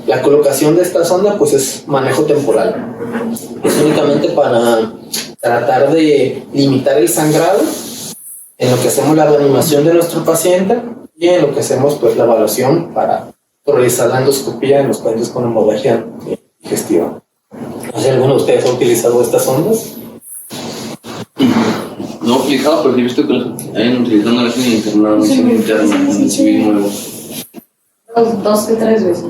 La colocación de esta sonda pues es manejo temporal. Es únicamente para tratar de limitar el sangrado en lo que hacemos la reanimación de nuestro paciente y en lo que hacemos pues la evaluación para realizar la endoscopía en los pacientes con hemorragia digestiva. No sé si alguno de ustedes ha utilizado estas sondas. No he utilizado, pero he visto que los están utilizando la clínica interna, en el civil nuevo. 2 que 3 veces.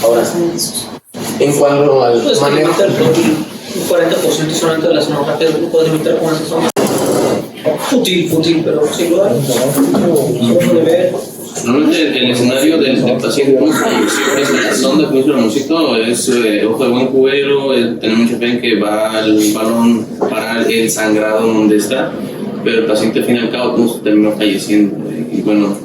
Ahora, en cuanto al Pues manejo, un 40% solamente de las hemorragias no puede limitar con esa sonda. Fútil, pero sin duda. Normalmente el escenario del paciente siempre es la sonda, como dice el Ramoncito, es ojo de buen cubero, tener mucha fe en que va el balón para el sangrado donde está, pero el paciente al fin y al cabo como se terminó falleciendo. Y bueno,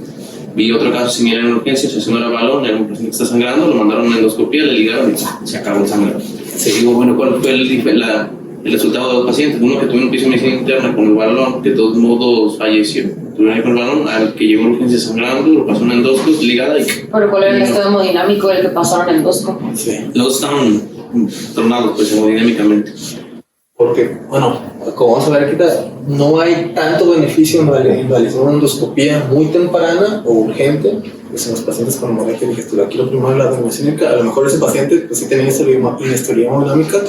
vi otro caso similar en urgencias, ese no era balón, era un paciente que está sangrando, lo mandaron a una endoscopía, le ligaron y se acabó el sangrado. Digo, bueno, ¿cuál fue el resultado de los pacientes? Uno que tuvo un piso de medicina interna con el balón, que de todos modos falleció. Tuvieron ahí con el balón, al que llegó a urgencia sangrando, lo pasó una endoscopia ligada y... ¿Pero cuál era el estado hemodinámico del que pasaron el endoscopio? sí, Los dos estaban tornados pues hemodinámicamente. porque, como vamos a ver ahorita, no hay tanto beneficio en realizar una endoscopía muy temprana o urgente pues en los pacientes con hemorragia digestiva. Aquí lo primero es la reanimación. A lo mejor ese paciente pues sí tenía inestabilidad hemodinámica,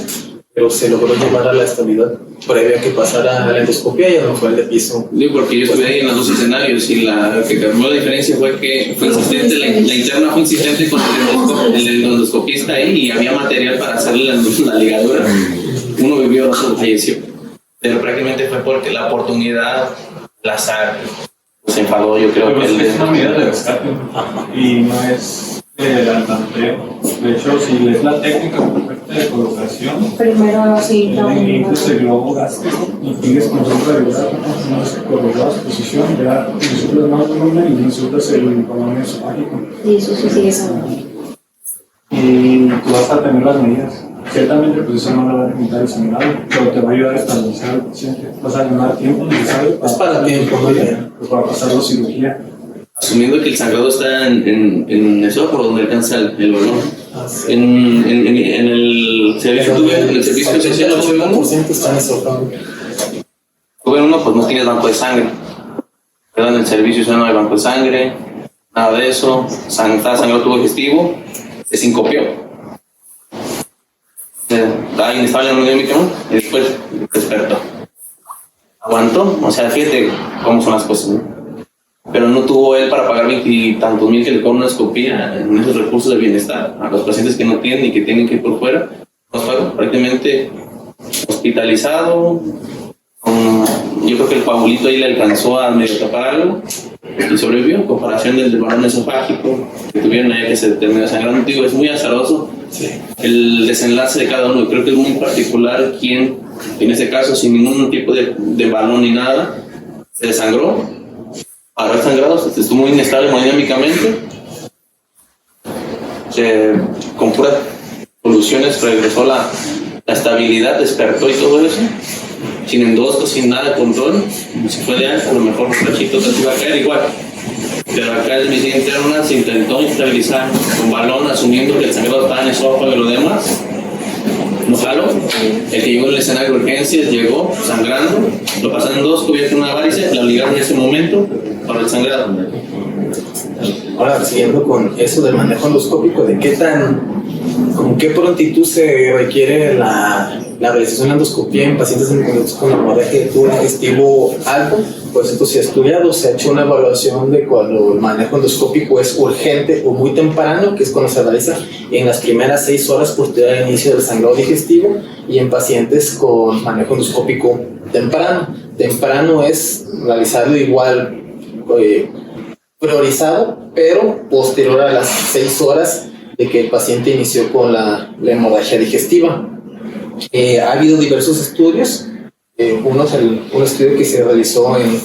pero se logró llevar a la estabilidad previa que pasara a la endoscopia y a lo mejor el de piso. Digo, porque yo estuve ahí en los dos escenarios y la que cambió la diferencia fue que fue insistente, la interna fue insistente con el endoscopista ahí y había material para hacerle la ligadura. Uno vivió, el otro falleció. Pero prácticamente fue porque la oportunidad, la azar, se enfadó, yo creo. Pero que es una medida de rescate y no es al tanteo. De hecho, si lees la técnica perfecta de colocación, Primero sí, incluso el globo gástrico y tienes consulta regular, no se corrobora su posición, ya insultas más volumen y insultas el balón esofágico. y eso sí sigue sangrando. Y tú vas a tener las medidas. Ciertamente, pues eso no le va a limitar el sangrado, pero te va a ayudar a estabilizar al paciente. Vas a ganar tiempo necesario para tiempo, para pasar la cirugía. Asumiendo que el sangrado está en el esófago donde alcanza el balón. En el servicio social 80% está en esófago. tuve uno, pues no tienes banco de sangre. Pero en el servicio social no hay banco de sangre, nada de eso. Sangrado tubo digestivo, se sincopió. Estaba inestable hemodinámicamente y después despertó. Aguantó, o sea, fíjate cómo son las cosas, ¿no? Pero no tuvo él para pagar 20 y tantos mil que le cobran una endoscopía en esos recursos de bienestar a los pacientes que no tienen y que tienen que ir por fuera. Los pagó prácticamente hospitalizado. Yo creo que el Paulito ahí le alcanzó a medio tapar algo y sobrevivió en comparación del balón esofágico que tuvieron ahí que se terminó sangrando. Digo, es muy azaroso el desenlace de cada uno. Creo que es muy particular quien, en este caso, sin ningún tipo de balón ni nada, se desangró. Para haber sangrado, estuvo muy inestable hemodinámicamente. Con puras soluciones regresó la estabilidad, despertó y todo eso. Sin endosco, sin nada de control. Si fue de alto, a lo mejor un rachito se iba a caer igual. Pero acá el misil interna se intentó estabilizar con balón, asumiendo que el sangrado estaba en el esófago y lo demás. No jaló. El que llegó en el escenario de urgencias llegó sangrando, lo pasaron en endosco, vio que una varice, la obligaron en ese momento para el sangrado. Ahora, siguiendo con eso del manejo endoscópico, ¿de con qué prontitud se requiere la realización de endoscopía en pacientes con hemorragia de tubo digestivo alto? Pues esto se ha estudiado, se ha hecho una evaluación de cuando el manejo endoscópico es urgente o muy temprano, que es cuando se realiza en las primeras 6 horas posterior al inicio del sangrado digestivo, y en pacientes con manejo endoscópico temprano. Temprano es realizarlo igual priorizado, pero posterior a las 6 horas de que el paciente inició con la hemorragia digestiva. Ha habido diversos estudios. Uno es un estudio que se realizó en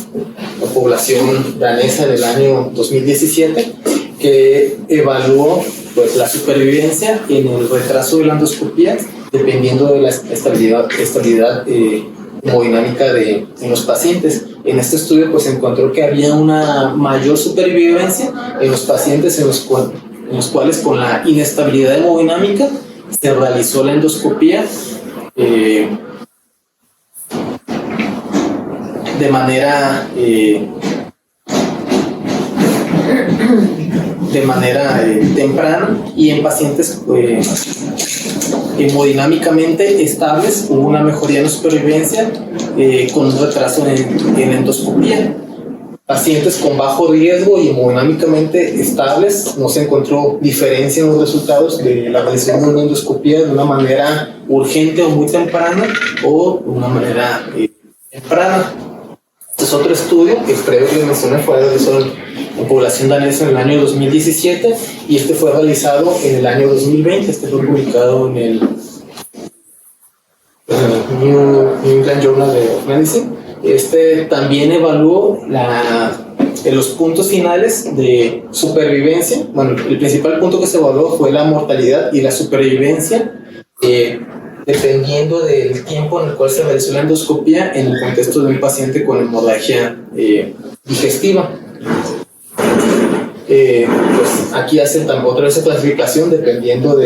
la población danesa en el año 2017, que evaluó pues, la supervivencia en el retraso de la endoscopía dependiendo de la estabilidad hemodinámica en los pacientes. En este estudio pues, se encontró que había una mayor supervivencia en los pacientes en los cuales con la inestabilidad hemodinámica se realizó la endoscopía de manera temprana, y en pacientes hemodinámicamente estables hubo una mejoría en la supervivencia con un retraso en endoscopía. Pacientes con bajo riesgo y hemodinámicamente estables no se encontró diferencia en los resultados de la realización de una endoscopía de una manera urgente o muy temprana o de una manera temprana. Este es otro estudio que creo que mencioné, fue realizado en población danesa en el año 2017 y este fue realizado en el año 2020. Este fue publicado en el New England Journal of Medicine. Este también evaluó los puntos finales de supervivencia. Bueno, el principal punto que se evaluó fue la mortalidad y la supervivencia, dependiendo del tiempo en el cual se realizó la endoscopía en el contexto de un paciente con hemorragia digestiva. Pues aquí hacen otra vez esa clasificación dependiendo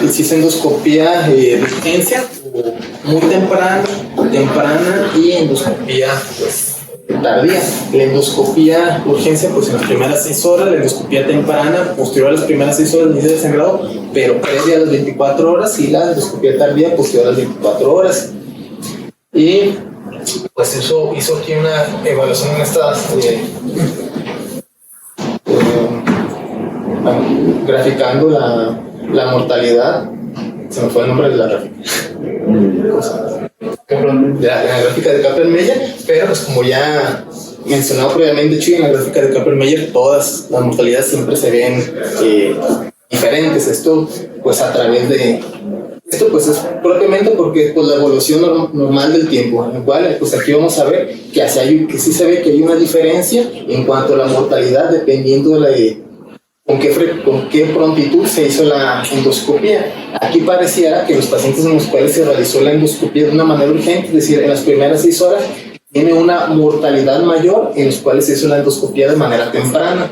si es endoscopía de urgencia o muy temprana y endoscopía pues, tardía. La endoscopía de urgencia pues en las primeras 6 horas, la endoscopía temprana posterior a las primeras 6 horas del inicio del sangrado, pero previa a las 24 horas, y la endoscopía tardía posterior a las 24 horas. Y pues eso hizo aquí una evaluación en estas graficando la mortalidad. Se me fue el nombre de la gráfica. La gráfica de Kaplan-Meier, pero pues como ya mencionado previamente, en la gráfica de Kaplan-Meier todas las mortalidades siempre se ven diferentes. Esto pues a través de esto pues es propiamente porque pues la evolución normal del tiempo, en el cual pues aquí vamos a ver que sí se ve que hay una diferencia en cuanto a la mortalidad dependiendo de con qué prontitud se hizo la endoscopía. Aquí pareciera que los pacientes en los cuales se realizó la endoscopía de una manera urgente, es decir, en las primeras 6 horas, tiene una mortalidad mayor en los cuales se hizo la endoscopía de manera temprana.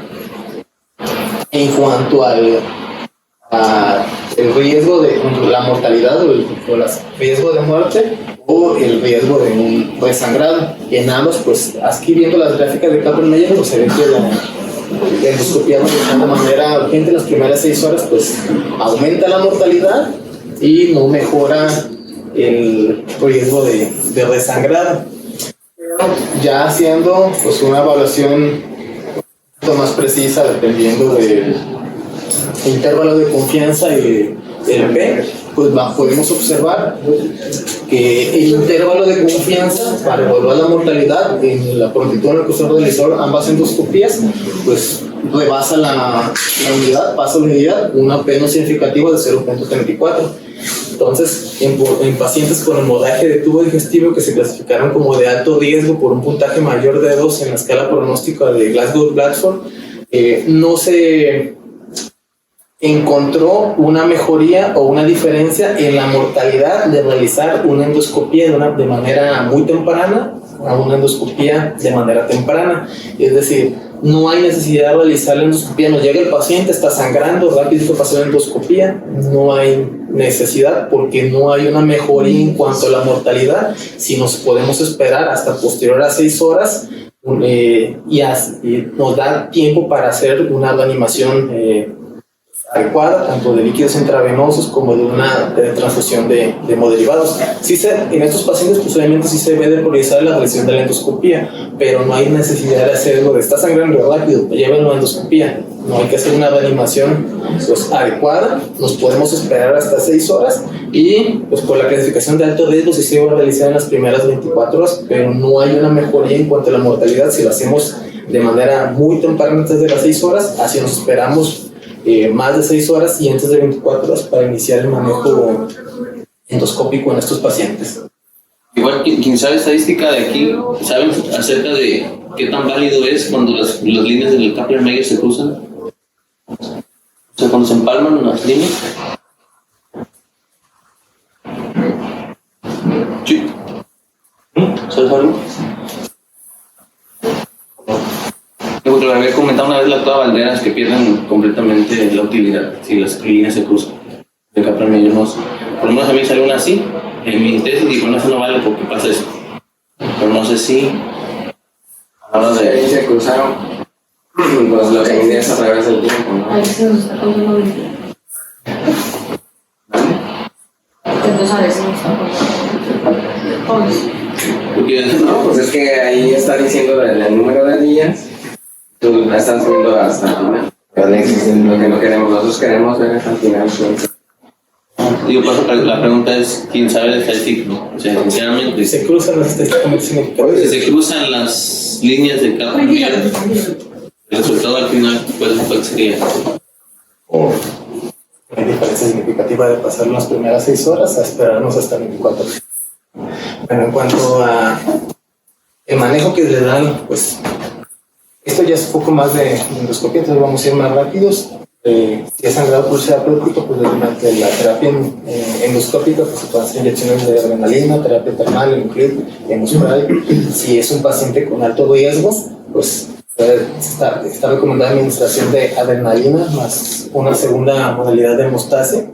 En cuanto al riesgo de la mortalidad o el riesgo de muerte o el riesgo de un resangrado, en ambos, pues aquí viendo las gráficas de Kaplan-Meier, pues se ve que la endoscopía de manera urgente en las primeras 6 horas, pues aumenta la mortalidad y no mejora el riesgo de resangrado. Ya haciendo pues una evaluación un poquito más precisa dependiendo del intervalo de confianza y del P, pues podemos observar que el intervalo de confianza para evaluar la mortalidad en la prontitud en la que se realizó ambas endoscopías, pues rebasa la unidad, pasa la unidad, una P no significativa de 0.34. Entonces, en pacientes con hemorragia de tubo digestivo que se clasificaron como de alto riesgo por un puntaje mayor de 2 en la escala pronóstica de Glasgow-Blatchford, no se encontró una mejoría o una diferencia en la mortalidad de realizar una endoscopía de manera muy temprana a una endoscopía de manera temprana. Es decir, no hay necesidad de realizar la endoscopía, nos llega el paciente, está sangrando, rápido que pasa la endoscopía, no hay necesidad porque no hay una mejoría en cuanto a la mortalidad, si nos podemos esperar hasta posterior a 6 horas y nos da tiempo para hacer una reanimación adecuada, tanto de líquidos intravenosos como de una transfusión de hemoderivados. En estos pacientes, pues obviamente sí se debe de priorizar la realización de la endoscopía, pero no hay necesidad de hacerlo de está sangrando rápido, llévenlo a endoscopía. No hay que hacer una reanimación pues, adecuada, nos podemos esperar hasta 6 horas y pues por la clasificación de alto riesgo sí se va a realizar en las primeras 24 horas, pero no hay una mejoría en cuanto a la mortalidad si lo hacemos de manera muy temprana antes de las 6 horas, así nos esperamos más de 6 horas y antes de 24 horas para iniciar el manejo endoscópico en estos pacientes. Igual, quien sabe estadística de aquí, ¿saben acerca de qué tan válido es cuando las líneas del Kaplan-Meier se cruzan? O sea, cuando se empalman las líneas. Sí. ¿Sabes algo? Porque lo había comentado una vez la doctora Valderas que pierden completamente la utilidad si las líneas se cruzan. De Kaplan-Meier no sé. Por lo menos a mí salió una así. En mi tesis digo, no, eso no vale porque pasa eso. Pero no sé si ahora de Ahí se cruzaron, pues lo que viene es a través del tiempo, ¿no? Ahí se nos está contando 20. Entonces a veces nos está contando. porque No, pues es que ahí está diciendo el número de días, tú la estás viendo hasta el final. Pero no existe lo que no queremos, nosotros queremos ver hasta el final. digo, la pregunta es quién sabe de estadística, ¿no? O sea, sinceramente, Se cruzan las estadísticas significativas. si se cruzan las líneas de Kaplan-Meier, el resultado al final, ¿cuál sería? Hay diferencia significativa de pasar las primeras 6 horas a esperarnos hasta 24 horas. Bueno, en cuanto a el manejo que le dan, pues esto ya es un poco más de endoscopia, entonces vamos a ir más rápidos. Si es sangrado pulsopéptico, pues durante la terapia endoscópica pues se pueden hacer inyecciones de adrenalina, terapia termal, hemospray. Si es un paciente con alto riesgo, pues está recomendada la administración de adrenalina más una segunda modalidad de hemostasia.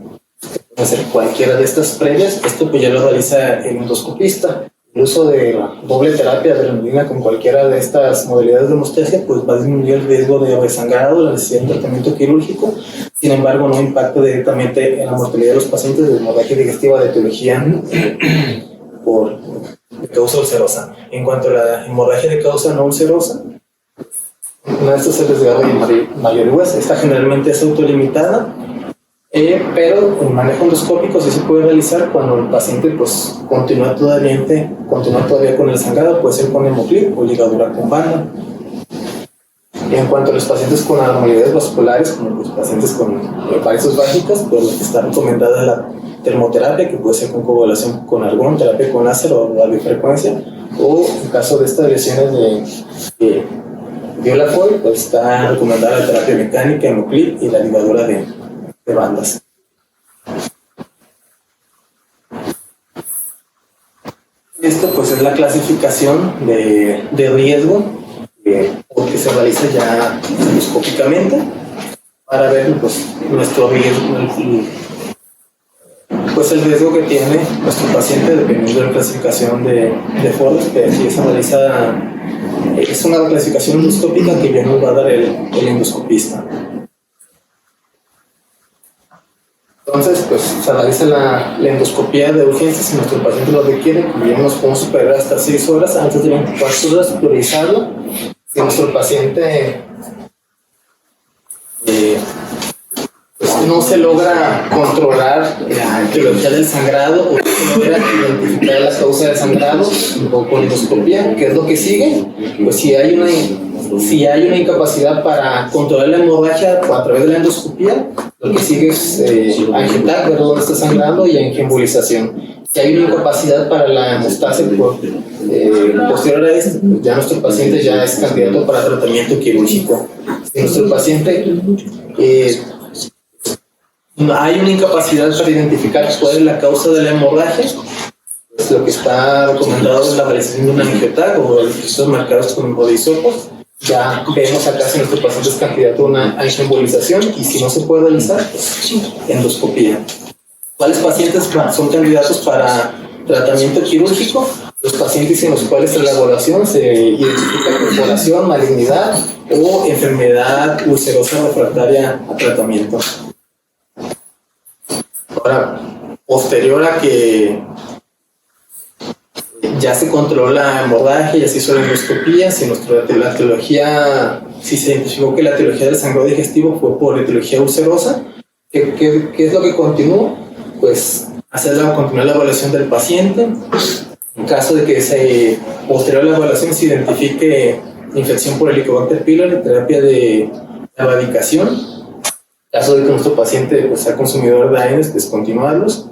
Puede ser cualquiera de estas previas. Esto pues ya lo realiza el endoscopista. El uso de la doble terapia de adrenalina con cualquiera de estas modalidades de hemostasia pues va a disminuir el riesgo de resangrado, la necesidad de tratamiento quirúrgico. Sin embargo, no impacta directamente en la mortalidad de los pacientes de hemorragia digestiva de etiología de causa ulcerosa. En cuanto a la hemorragia de causa no ulcerosa, una de estas es el desgarro de Mayer-West. Esta generalmente es autolimitada, pero el manejo endoscópico sí se puede realizar cuando el paciente pues continúa todavía con el sangrado, puede ser con hemoclip o ligadura con banda. En cuanto a los pacientes con anormalidades vasculares, como los pacientes con varices básicas, pues lo que está recomendada es la termoterapia, que puede ser con coagulación con argón, terapia con láser o radiofrecuencia, o en caso de estas lesiones de Violafoy, pues está recomendada la terapia mecánica, hemoclip y la ligadura de bandas. Esto pues es la clasificación de riesgo que se realiza ya endoscópicamente para ver pues nuestro riesgo, pues el riesgo que tiene nuestro paciente dependiendo de la clasificación de Forbes, que si se realiza es una clasificación endoscópica que ya nos va a dar el endoscopista. Entonces, pues se realiza la endoscopía de urgencias si nuestro paciente lo requiere, y nos podemos esperar hasta 6 horas, antes de 24 horas, priorizarlo. Si nuestro paciente pues no se logra controlar la etiología del sangrado o no se logra identificar la causa del sangrado o con endoscopía, ¿qué es lo que sigue? Pues si hay una incapacidad para controlar la hemorragia a través de la endoscopía, lo que sigue es angiotacto, ver dónde está sangrando, y angioembolización. Si hay una incapacidad para la hemostasia posterior a esto, pues ya nuestro paciente ya es candidato para tratamiento quirúrgico. Si nuestro paciente hay una incapacidad para identificar cuál es la causa de la hemorragia, pues lo que está recomendado es la realización de un angiotac o registros marcados con bodisopos. Ya vemos acá si nuestro paciente es candidato a una angioembolización, y si no se puede realizar, pues endoscopía. ¿Cuáles pacientes son candidatos para tratamiento quirúrgico? Los pacientes en los cuales en la evaluación se identifica perforación, malignidad o enfermedad ulcerosa refractaria a tratamiento. Ahora, posterior a que ya se controló la hemorragia, ya se hizo la endoscopía, si la etiología, si se identificó que la etiología del sangrado digestivo fue por etiología ulcerosa, ¿qué es lo que continúa? Pues continuar la evaluación del paciente. En caso de que posterior a la evaluación se identifique infección por Helicobacter pylori, terapia de erradicación. En caso de que nuestro paciente pues, sea consumidor de AINES, pues continuarlos.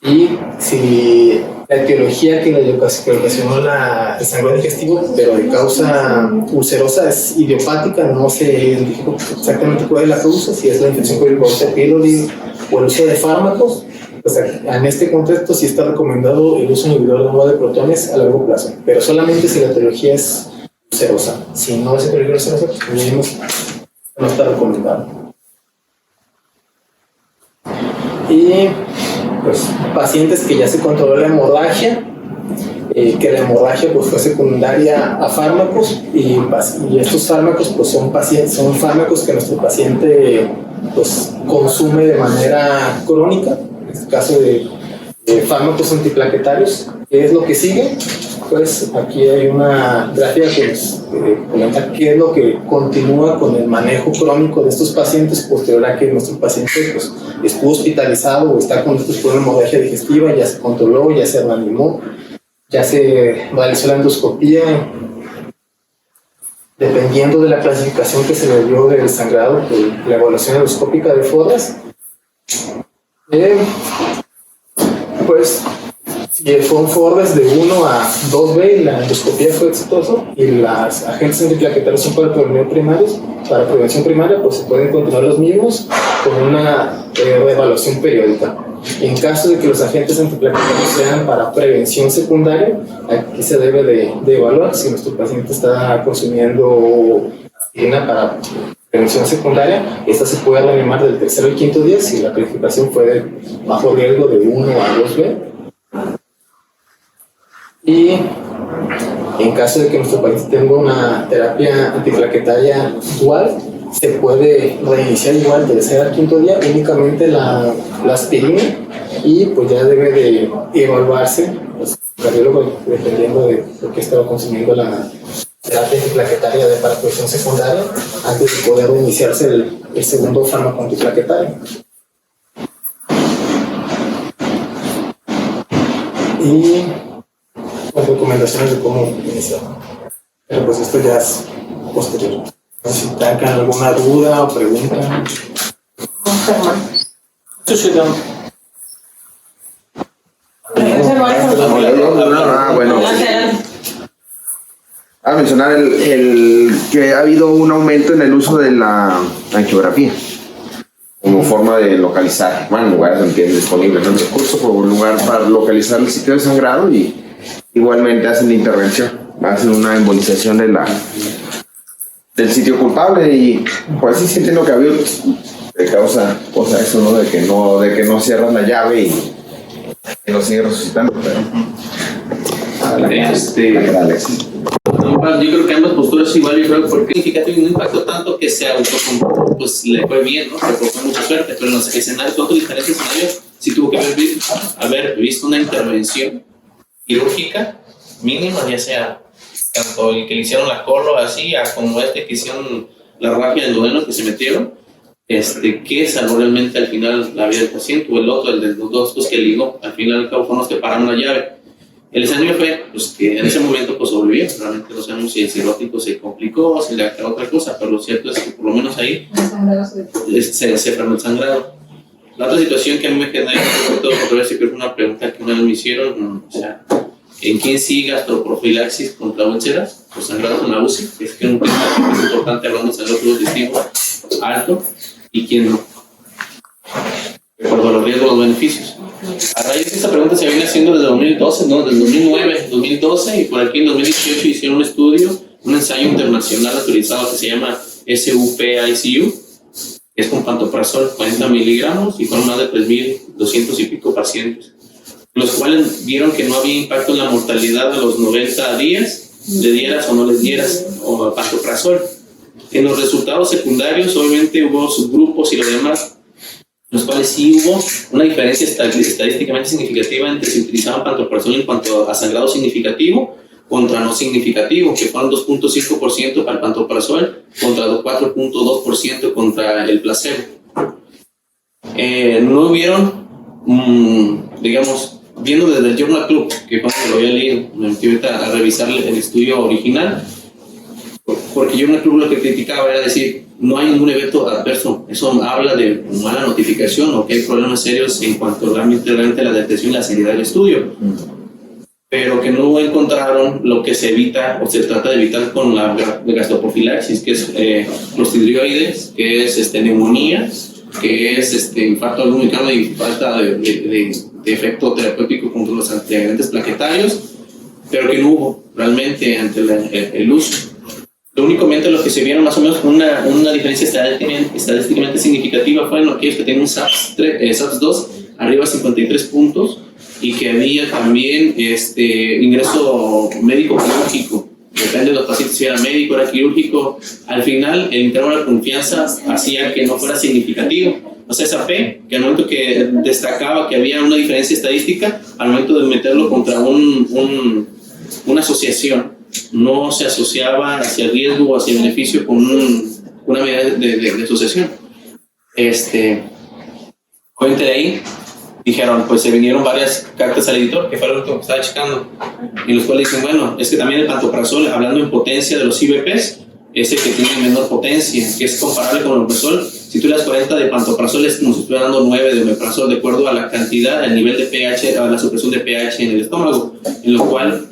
Y si la etiología que ocasionó el sangrado digestivo, pero de causa ulcerosa, es idiopática, no se identificó exactamente cuál es la causa, si es la infección por Helicobacter pylori o el uso de fármacos, pues en este contexto sí está recomendado el uso inhibidor de bomba de protones a largo plazo, pero solamente si la etiología es ulcerosa. Si no es etiología ulcerosa, pues no está recomendado. Y pues pacientes que ya se controló la hemorragia, que la hemorragia pues fue secundaria a fármacos, y estos fármacos pues son fármacos que nuestro paciente pues consume de manera crónica. En este caso de fármacos antiplaquetarios. ¿Qué es lo que sigue? Pues aquí hay una gráfica que nos comenta qué es lo que continúa con el manejo crónico de estos pacientes posterior a que nuestro paciente pues, estuvo hospitalizado o está con estos problemas de hemorragia digestiva, ya se controló, ya se reanimó, ya se realizó la endoscopía. Dependiendo de la clasificación que se le dio del sangrado, la evaluación endoscópica de FODAS, pues si fue un FODAS de 1 a 2B y la endoscopía fue exitoso y las agentes antiplaquetarios son para prevención primaria, pues se pueden continuar los mismos con una reevaluación periódica. En caso de que los agentes antiplaquetarios sean para prevención secundaria, aquí se debe de evaluar si nuestro paciente está consumiendo aspirina para prevención secundaria. Esta se puede reanimar del 3.er al 5.º día si la calificación fue de bajo riesgo de 1 a 2B. Y en caso de que nuestro paciente tenga una terapia antiplaquetaria dual, se puede reiniciar igual del 3.er al 5.º día únicamente la aspirina, y pues ya debe de evaluarse pues, el cardiólogo dependiendo de lo que estaba consumiendo la terapia antiplaquetaria para prevención secundaria antes de poder reiniciarse el segundo fármaco antiplaquetario. Y con recomendaciones de cómo iniciar. Pero pues esto ya es posterior. Si tengan alguna duda o pregunta. Bueno. A mencionar el que ha habido un aumento en el uso de la angiografía como forma de localizar, bueno, en lugares donde tienen disponible el recurso, como un lugar para localizar el sitio de sangrado, y igualmente hacen la intervención, hacen una embolización del sitio culpable, y pues sí entiendo que había de causa eso, ¿no? De que no cierran la llave y que no sigue resucitando, pero Alexis. Yo creo que ambas posturas igual, yo creo, porque significativo no impactó tanto que se autocontó, pues le fue bien, ¿no? Reportó mucha suerte, pero en los escenarios, todos los diferentes escenarios, sí tuvo que haber visto una intervención quirúrgica mínima, ya sea tanto el que le hicieron la colo así, a como que hicieron la raquia del duodeno que se metieron, que salvó realmente al final la vida del paciente, o el otro, el de los dos, pues que ligó, al final al cabo fueron los que pararon la llave. El escenario fue pues, que en ese momento pues sobrevivió, realmente no sabemos si el cirrótico se complicó, si le acabó otra cosa, pero lo cierto es que por lo menos ahí se frenó el sangrado. La otra situación que a mí me genera un poquito de controversia, creo que fue una pregunta que una vez me hicieron, o sea, ¿en quién sí gastroprofilaxis contra úlceras o sangrado con la UCI? Es que es un tema que es importante hablando de sangrado digestivo alto y quién no. Por los riesgos, los beneficios. A raíz de esta pregunta se viene haciendo desde 2012, no, desde 2009, 2012 y por aquí en 2018 hicieron un estudio, un ensayo internacional autorizado que se llama SUP-ICU, que es con pantoprazol 40 miligramos y con más de 3.200 y pico pacientes, los cuales vieron que no había impacto en la mortalidad a los 90 días, le dieras o no les dieras o pantoprazol. En los resultados secundarios, obviamente hubo subgrupos y lo demás, los cuales sí hubo una diferencia estadísticamente significativa entre si utilizaban pantoprazol en cuanto a sangrado significativo contra no significativo, que fueron 2.5% para el pantoprazol contra 4.2% contra el placebo. No hubieron, digamos, viendo desde el Journal Club, que cuando lo había leído, me metí a revisar el estudio original, porque Journal Club lo que criticaba era decir, no hay ningún evento adverso, eso habla de mala notificación o que hay problemas serios en cuanto realmente la detección y la seriedad del estudio, pero que no encontraron lo que se evita o se trata de evitar con la gastroprofilaxis, que es clostridioides, que es neumonía, que es infarto agudo miocardio y falta de efecto terapéutico contra los antiagregantes plaquetarios, pero que no hubo realmente ante el uso. Lo únicamente lo que se vieron más o menos una diferencia estadísticamente significativa fue en aquellos que tienen un SAPS-2 arriba de 53 puntos y que había también ingreso médico quirúrgico. Depende de los pacientes si era médico, era quirúrgico. Al final, el intervalo de confianza hacía que no fuera significativo. O sea, esa P, que al momento que destacaba que había una diferencia estadística, al momento de meterlo contra una asociación, no se asociaba hacia el riesgo o hacia el beneficio con una medida de asociación. Obviamente de ahí dijeron, pues se vinieron varias cartas al editor, que fue lo último que estaba checando, y los cuales dicen, bueno, es que también el pantoprazol, hablando en potencia de los IBPs, es el que tiene menor potencia, que es comparable con el omeprazol. Si tú le das 40 de pantoprazol, es como si estuviera dando 9 de omeprazol, de acuerdo a la cantidad, al nivel de pH, a la supresión de pH en el estómago, en lo cual,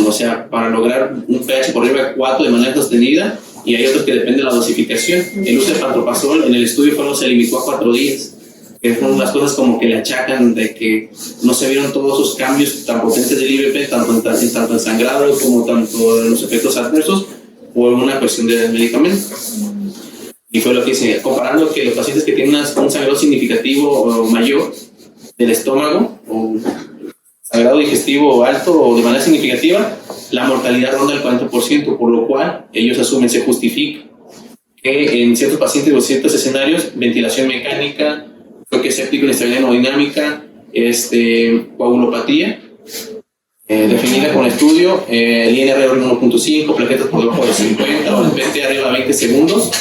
o sea, para lograr un pH por arriba de 4 de manera sostenida, y hay otros que depende de la dosificación. El uso de pantoprazol en el estudio se limitó a 4 días, que son las cosas como que le achacan de que no se vieron todos esos cambios tan potentes del IBP, tanto en sangrado como tanto en los efectos adversos, por una cuestión de medicamento. Y fue lo que hice, comparando que los pacientes que tienen un sangrado significativo o mayor del estómago, o sangrado digestivo alto o de manera significativa, la mortalidad ronda el 40%, por lo cual ellos asumen, se justifica que en ciertos pacientes o ciertos escenarios, ventilación mecánica, choque séptico, inestabilidad hemodinámica, coagulopatía, definida con estudio, el INR 1.5, plaquetas por debajo de 50 o el PT arriba de 20 segundos,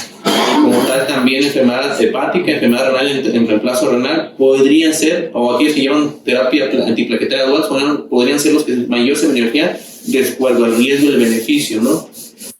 como tal también enfermedad hepática, enfermedad renal en reemplazo renal, podrían ser, o aquellos que llevan terapia antiplaquetaria dual, podrían ser los que mayor se benefician de acuerdo al riesgo del beneficio, ¿no?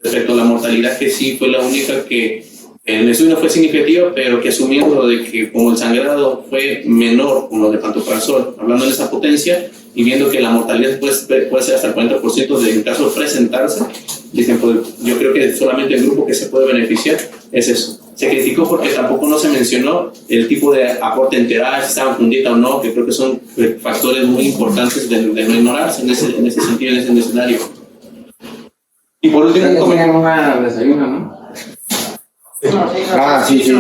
Respecto a la mortalidad, que sí fue la única que en el estudio no fue significativa, pero que asumiendo de que como el sangrado fue menor con lo de pantoprazol, hablando de esa potencia, y viendo que la mortalidad puede ser hasta el 40% en caso de presentarse, dicen, pues yo creo que solamente el grupo que se puede beneficiar es eso. Se criticó porque tampoco no se mencionó el tipo de aporte en terapia, si estaban con dieta o no, que creo que son factores muy importantes de no ignorarse en ese sentido, en ese escenario. Y por último, un comentario. Una desayuno, ¿no? Ah, sí, sí, dice.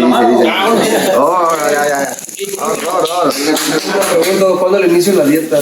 Oh, ya. Me pregunto, ¿cuándo le inicio la dieta?